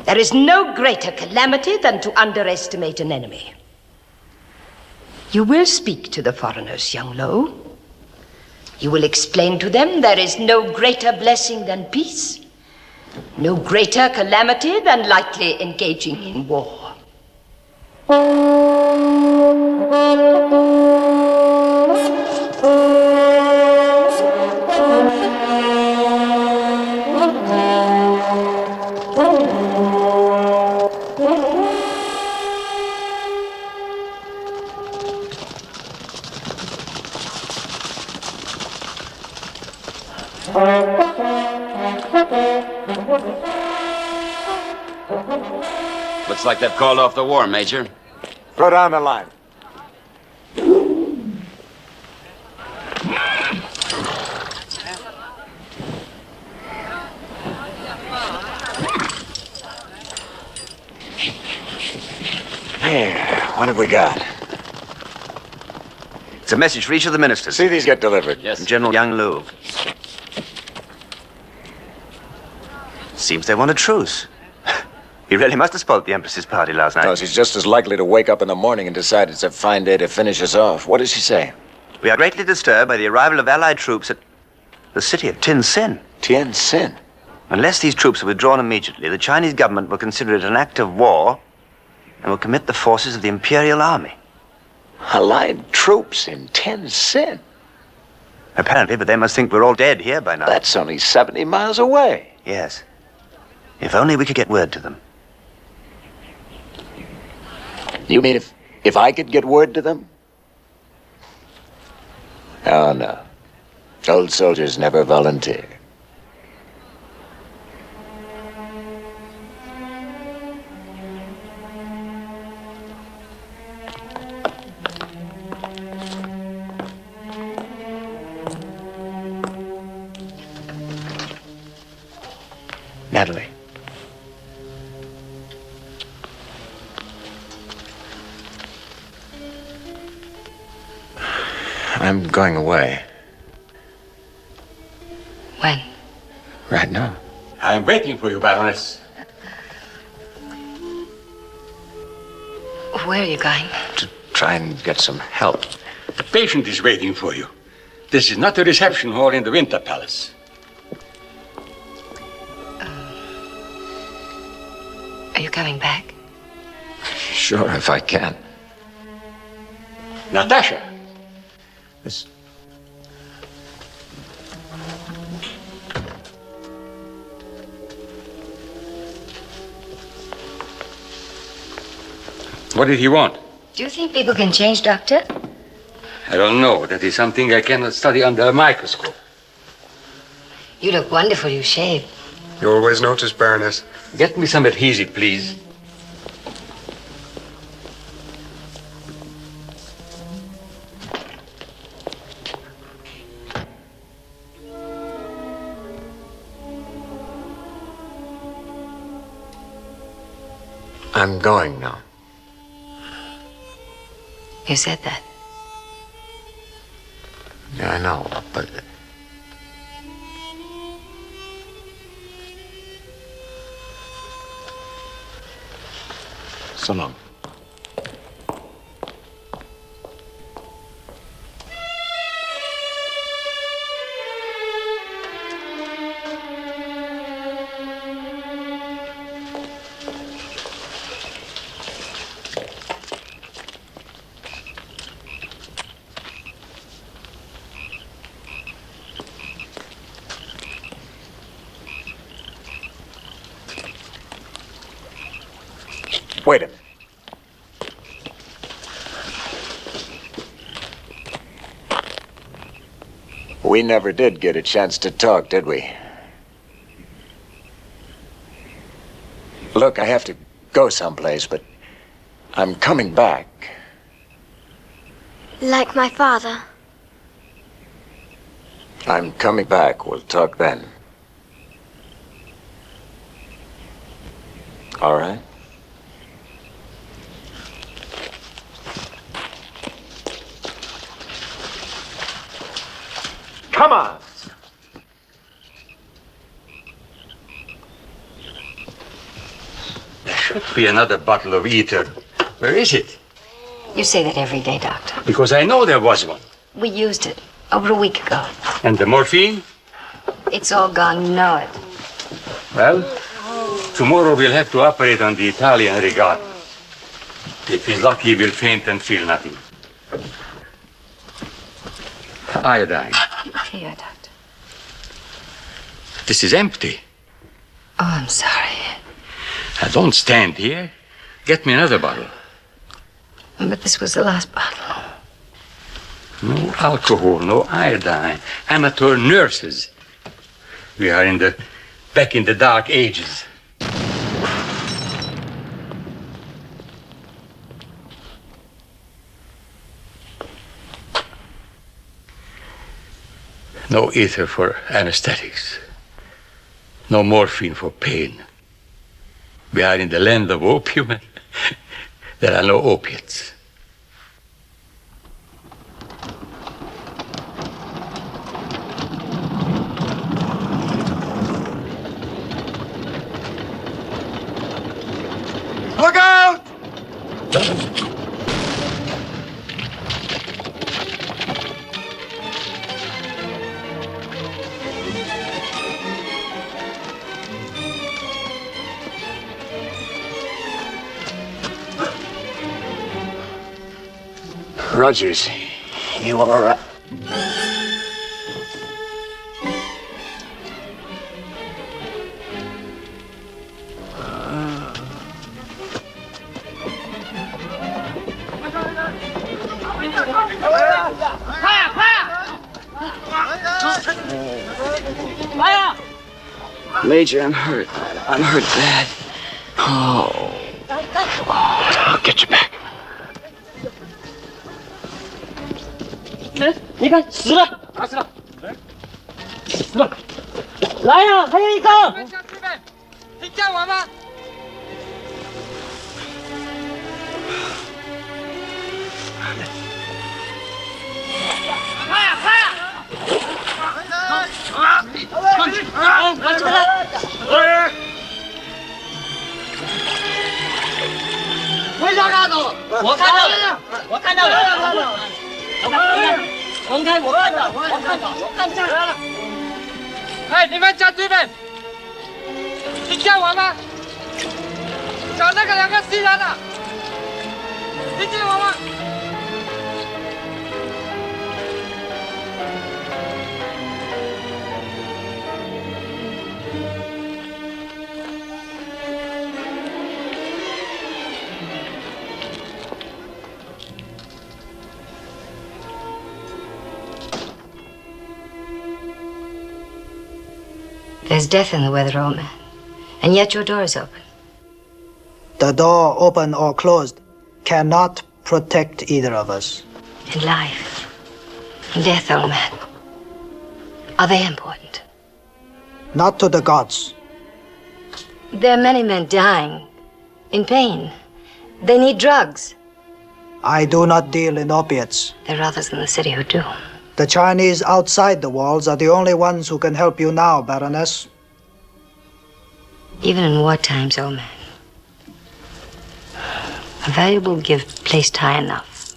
There is no greater calamity than to underestimate an enemy. You will speak to the foreigners, Yang Lo. You will explain to them there is no greater blessing than peace. No greater calamity than lightly engaging in war. Looks like they've called off the war, Major. Throw down the line. Here, what have we got? It's a message for each of the ministers. See these get delivered. Yes. From General Yang Lu. Seems they want a truce. He really must have spoiled the Empress's party last night. No, she's just as likely to wake up in the morning and decide it's a fine day to finish us off. What does she say? We are greatly disturbed by the arrival of Allied troops at the city of Tientsin. Tientsin? Unless these troops are withdrawn immediately, the Chinese government will consider it an act of war and will commit the forces of the Imperial Army. Allied troops in Tientsin? Apparently, but they must think we're all dead here by now. That's only 70 miles away. Yes. If only we could get word to them. You mean if I could get word to them? Oh, no. Old soldiers never volunteer. Natalie. I'm going away. When? Right now. I'm waiting for you, Baroness. Where are you going? To try and get some help. The patient is waiting for you. This is not the reception hall in the Winter Palace. Are you coming back? Sure, if I can. Natasha. This... What did he want? Do you think people can change, Doctor? I don't know. That is something I cannot study under a microscope. You look wonderful. You shaved. You always notice, Baroness. Get me some adhesive, please. I'm going now. You said that. Yeah, I know, but... So long. Wait a minute. We never did get a chance to talk, did we? Look, I have to go someplace, but I'm coming back. Like my father. I'm coming back. We'll talk then. All right? Come on. There should be another bottle of ether. Where is it? You say that every day, Doctor. Because I know there was one. We used it over a week ago. And the morphine? It's all gone. You know it. Well, tomorrow we'll have to operate on the Italian regard. If he's lucky, he will faint and feel nothing. Iodine. Here, Doctor. This is empty. Oh, I'm sorry. Now, don't stand here. Get me another bottle. But this was the last bottle. No alcohol, no iodine. Amateur nurses. We are back in the dark ages. No ether for anesthetics. No morphine for pain. We are in the land of opium and there are no opiates. Look out! Rogers, you all right? Major, I'm hurt. I'm hurt bad. Oh. I'll get you back. 你看，死了，打死了，死了！来呀，还有一个！听见我吗？快呀，快呀！完成了！为啥看到？我看到了，我看到了。 红开，我看到，我看到。哎，你们将军们，听见我吗？找那个2个西人的，听见我吗？ There's death in the weather, old man. And yet your door is open. The door, open or closed, cannot protect either of us. And life and death, old man. Are they important? Not to the gods. There are many men dying in pain. They need drugs. I do not deal in opiates. There are others in the city who do. The Chinese outside the walls are the only ones who can help you now, Baroness. Even in war times, old man, a valuable gift placed high enough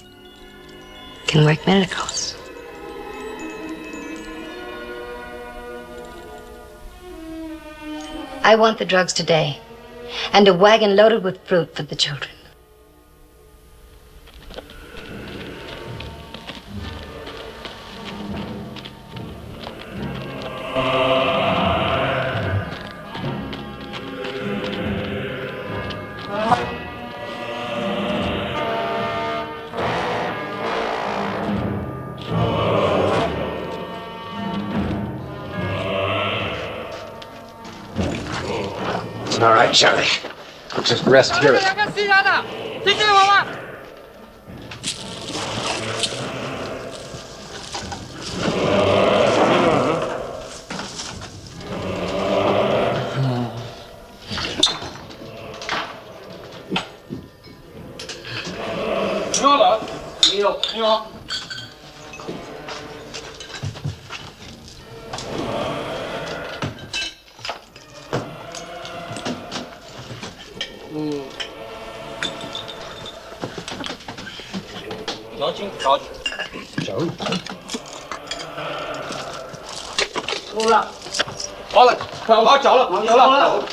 can work miracles. I want the drugs today, and a wagon loaded with fruit for the children. It's all right, Charlie. Just rest here. 2个西人的，听见我吗？ 走。好了，我走了，走了。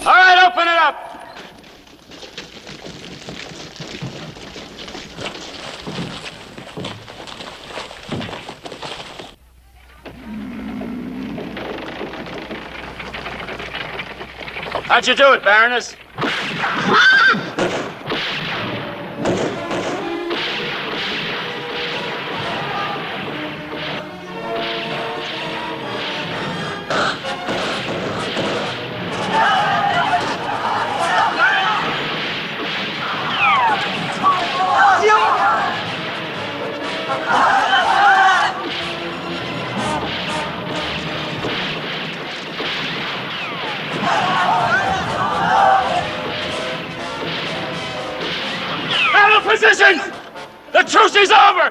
All right, open it up. How'd you do it, Baroness? Battle positions! The truce is over!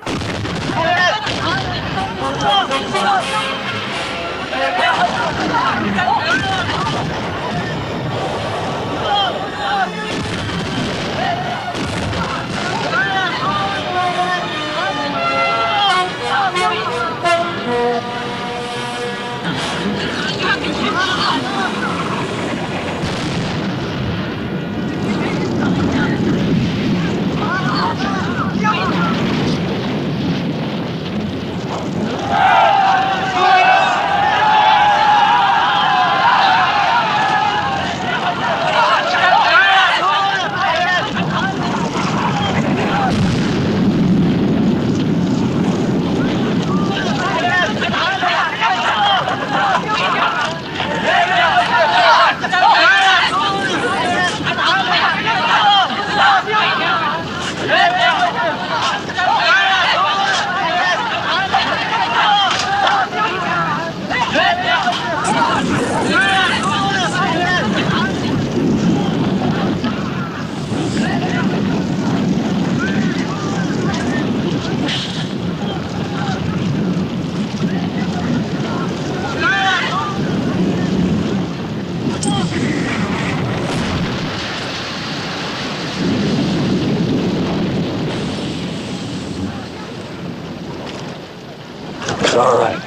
It's all right.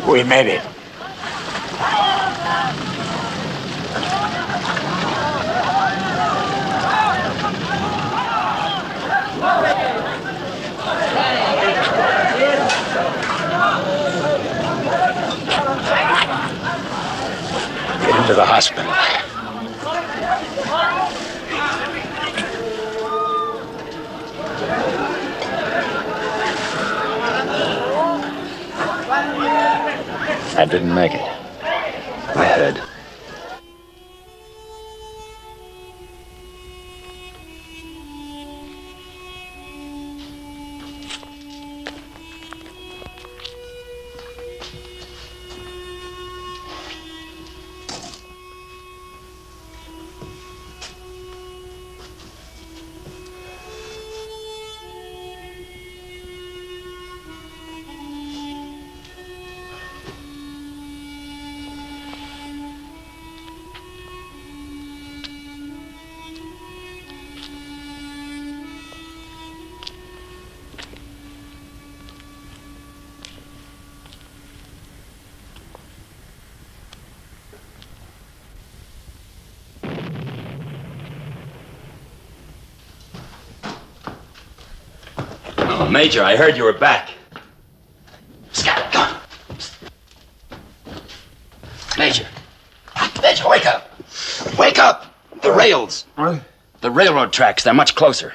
We made it. Get him to the hospital. I didn't make it. I heard. Major, I heard you were back. Scout, come on. Major. Major, wake up. Wake up. The rails. The railroad tracks, they're much closer.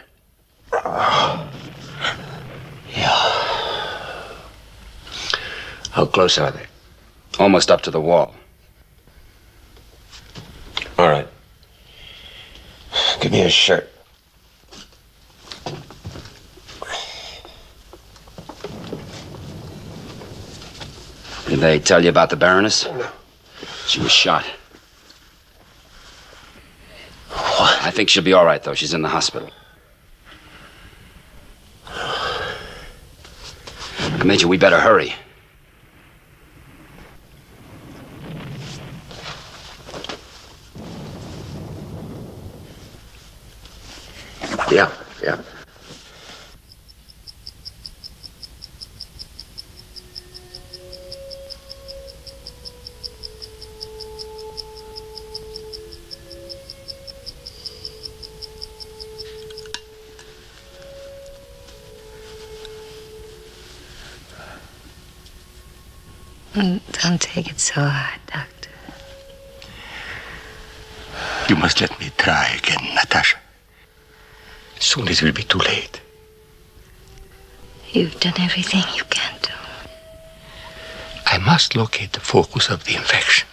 How close are they? Almost up to the wall. All right. Give me a shirt. Did they tell you about the Baroness? No. She was shot. What? I think she'll be all right, though. She's in the hospital. Major, we better hurry. Yeah. Don't take it so hard, Doctor. You must let me try again, Natasha. Soon it will be too late. You've done everything you can do. I must locate the focus of the infection.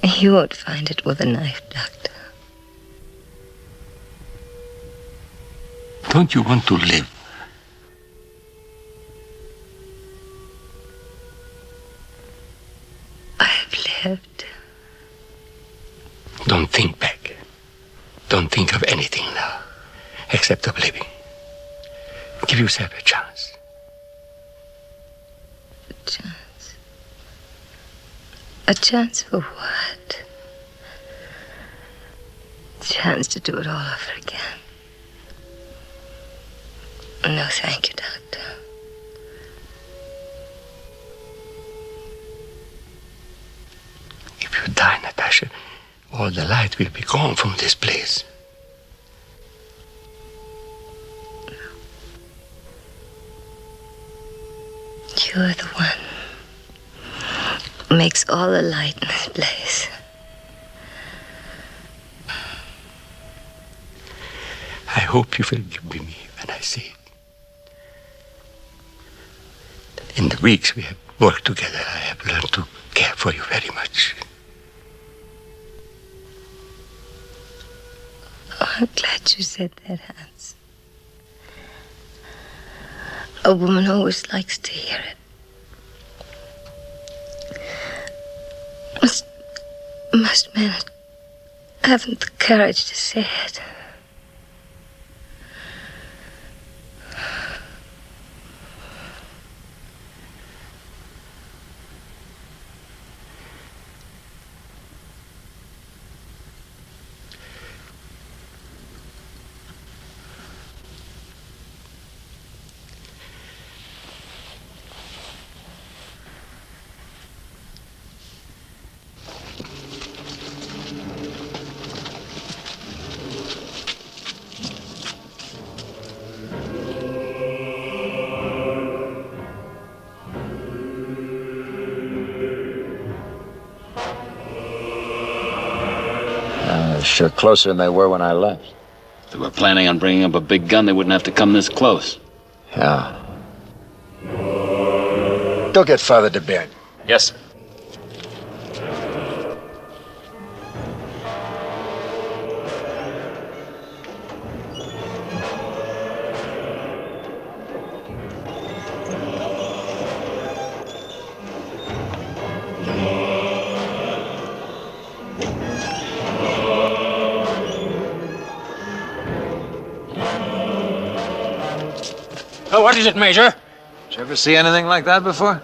You won't find it with a knife, Doctor. Don't you want to live? I've lived. Don't think back. Don't think of anything now, except of living. Give yourself a chance. A chance? A chance for what? A chance to do it all over again. No, thank you, Doctor. If you die, Natasha, all the light will be gone from this place. You're the one who makes all the light in this place. I hope you will be me when I say it. In the weeks we have worked together, I have learned to care for you very much. Oh, I'm glad you said that, Hans. A woman always likes to hear it. Most men haven't the courage to say it. Sure closer than they were when I left. If they were planning on bringing up a big gun, they wouldn't have to come this close. Yeah. Go get Father to bed. Yes, sir. Oh, what is it, Major? Did you ever see anything like that before?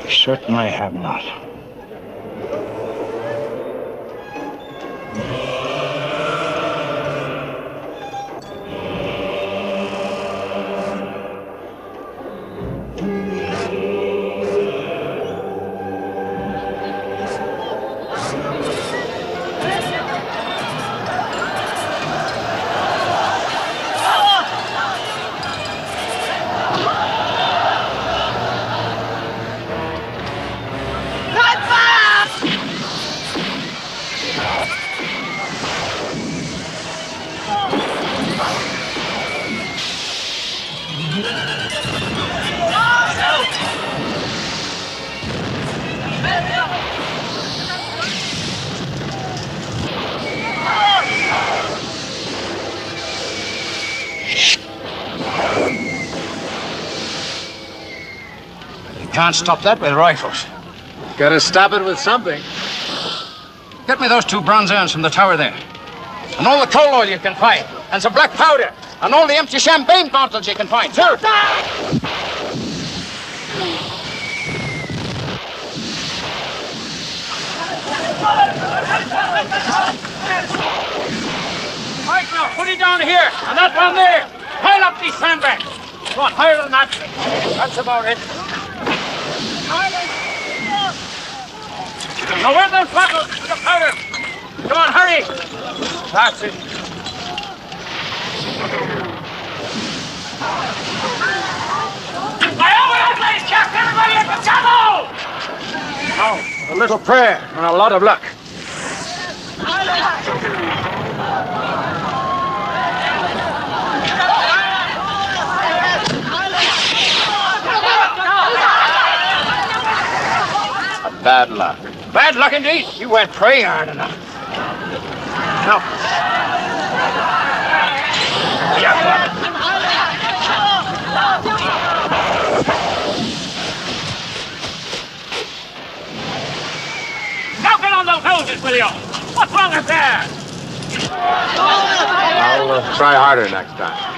Certainly have not. Can't stop that with rifles. Gotta stop it with something. Get me those 2 bronze urns from the tower there. And all the coal oil you can find. And some black powder. And all the empty champagne bottles you can find, too. Right now, put it down here. And that one there. Pile up these sandbags. Go on, higher than that. That's about it. Now, where's those bottles with the powder? Come on, hurry! That's it. I over that place, Jack! Everybody at the table! Now, a little prayer and a lot of luck. bad luck. Bad luck indeed. You went pretty hard enough. No. Now get on those hoses, will you? What's wrong up there? I'll try harder next time.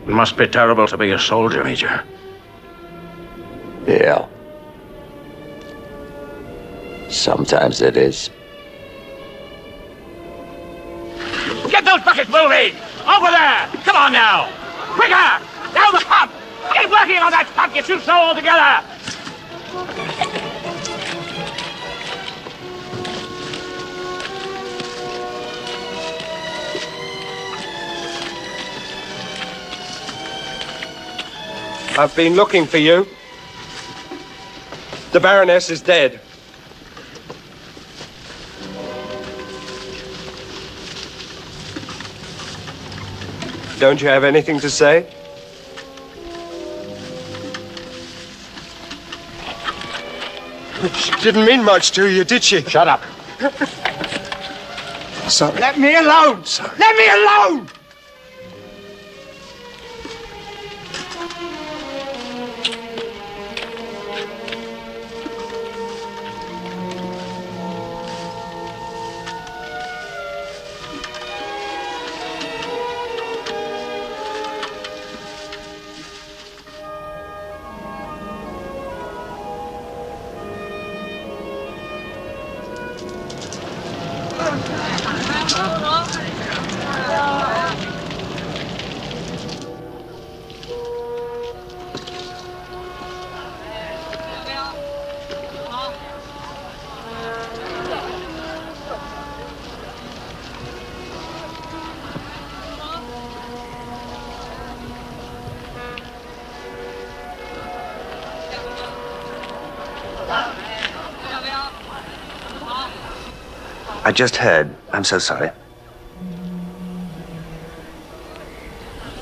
It must be terrible to be a soldier, Major. Yeah. Sometimes it is. Get those buckets moving! Over there! Come on now! Quicker! Down the pump! Get working on that pump, you two so all together! I've been looking for you. The Baroness is dead. Don't you have anything to say? She didn't mean much to you, did she? Shut up. Sorry. Let me alone! Sorry. Let me alone! I just heard. I'm so sorry.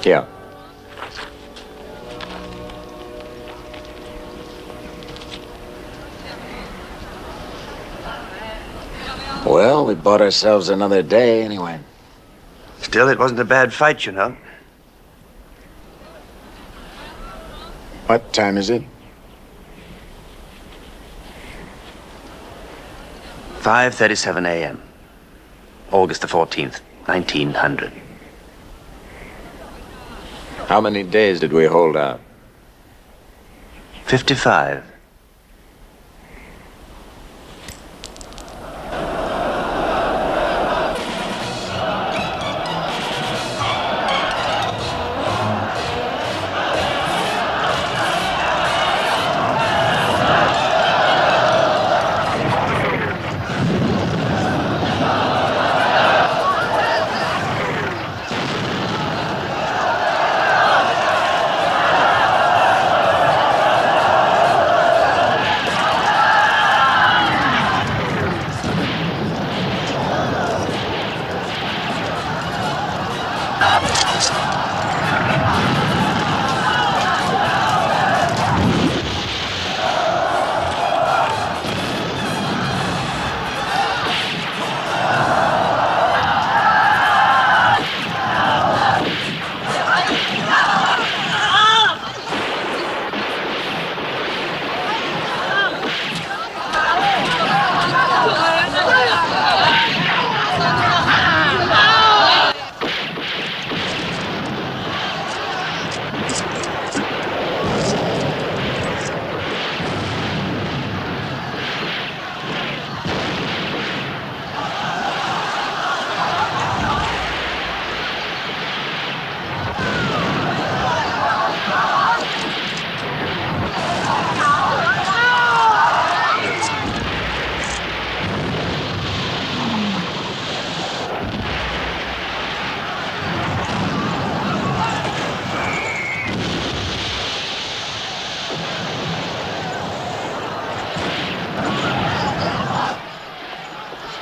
Yeah. Well, we bought ourselves another day anyway. Still, it wasn't a bad fight, you know. What time is it? 5:37 a.m. August the 14th, 1900. How many days did we hold out? 55.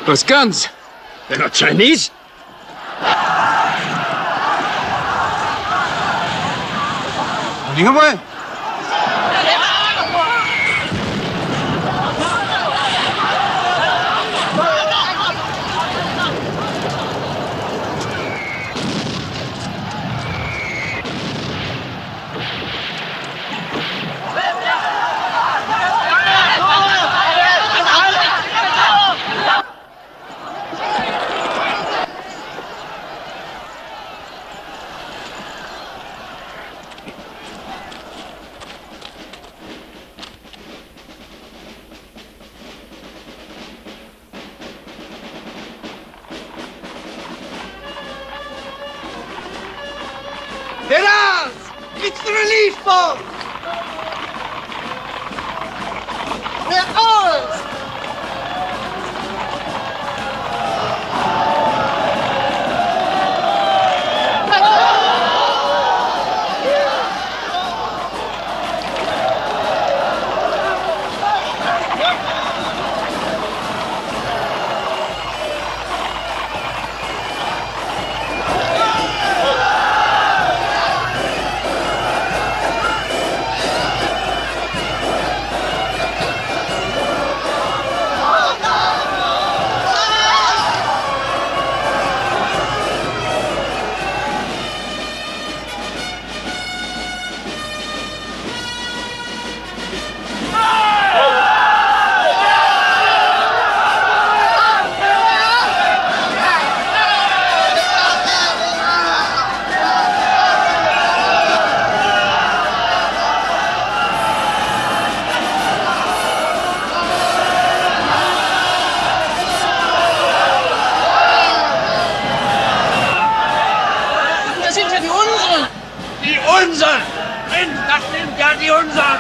Those guns, they're not Chinese. Running away. They're ours! It's the relief force! They're ours! Unseren! Mensch, das sind ja die Unseren!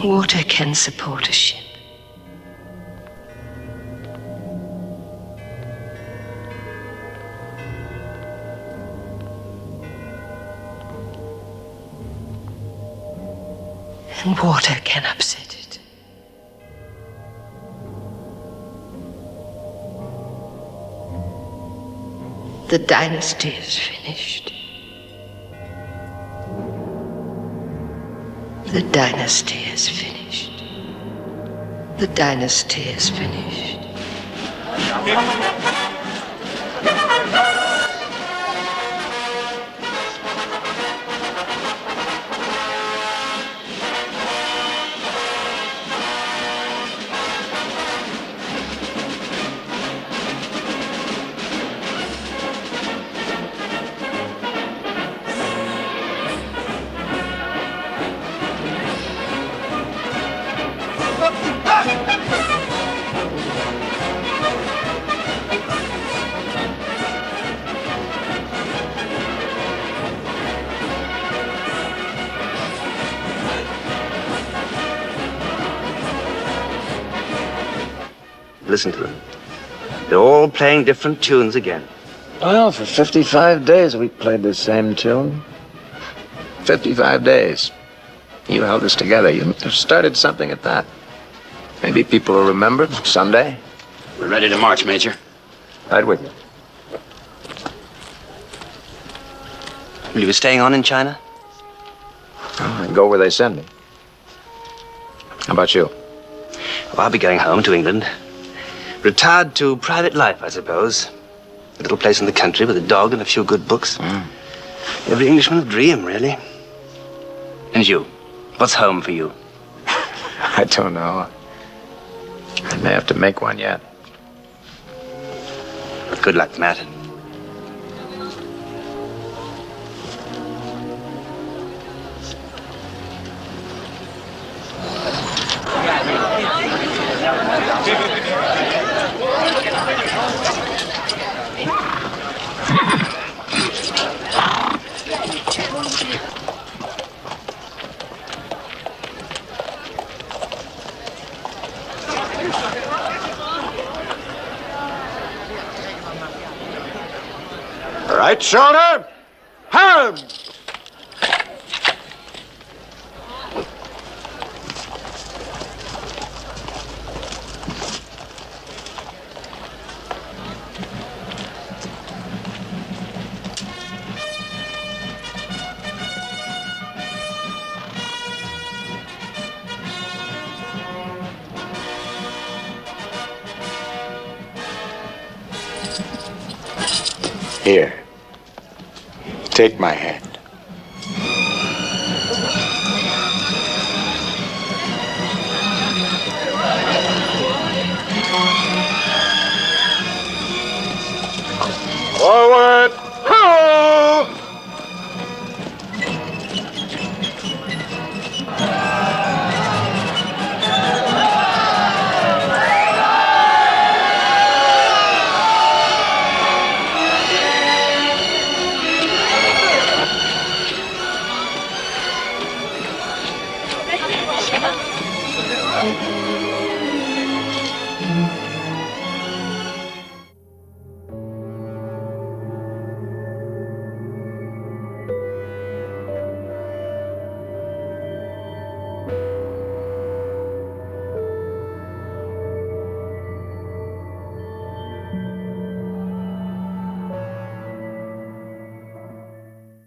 Water can support a ship. And water can upset it. The dynasty is finished. The dynasty is finished. The dynasty is finished. Listen to them. They're all playing different tunes again. Well, for 55 days we played the same tune. 55 days. You held us together. You must have started something at that. Maybe people will remember someday. We're ready to march, Major. Right with you. Will you be staying on in China? I go where they send me. How about you? Well, I'll be going home to England. Retired to private life, I suppose. A little place in the country with a dog and a few good books. Every Englishman's dream, really. And you? What's home for you? I don't know. I may have to make one yet. Good luck, Matt. Right shoulder, home! Here. Take my hand. Forward, ho!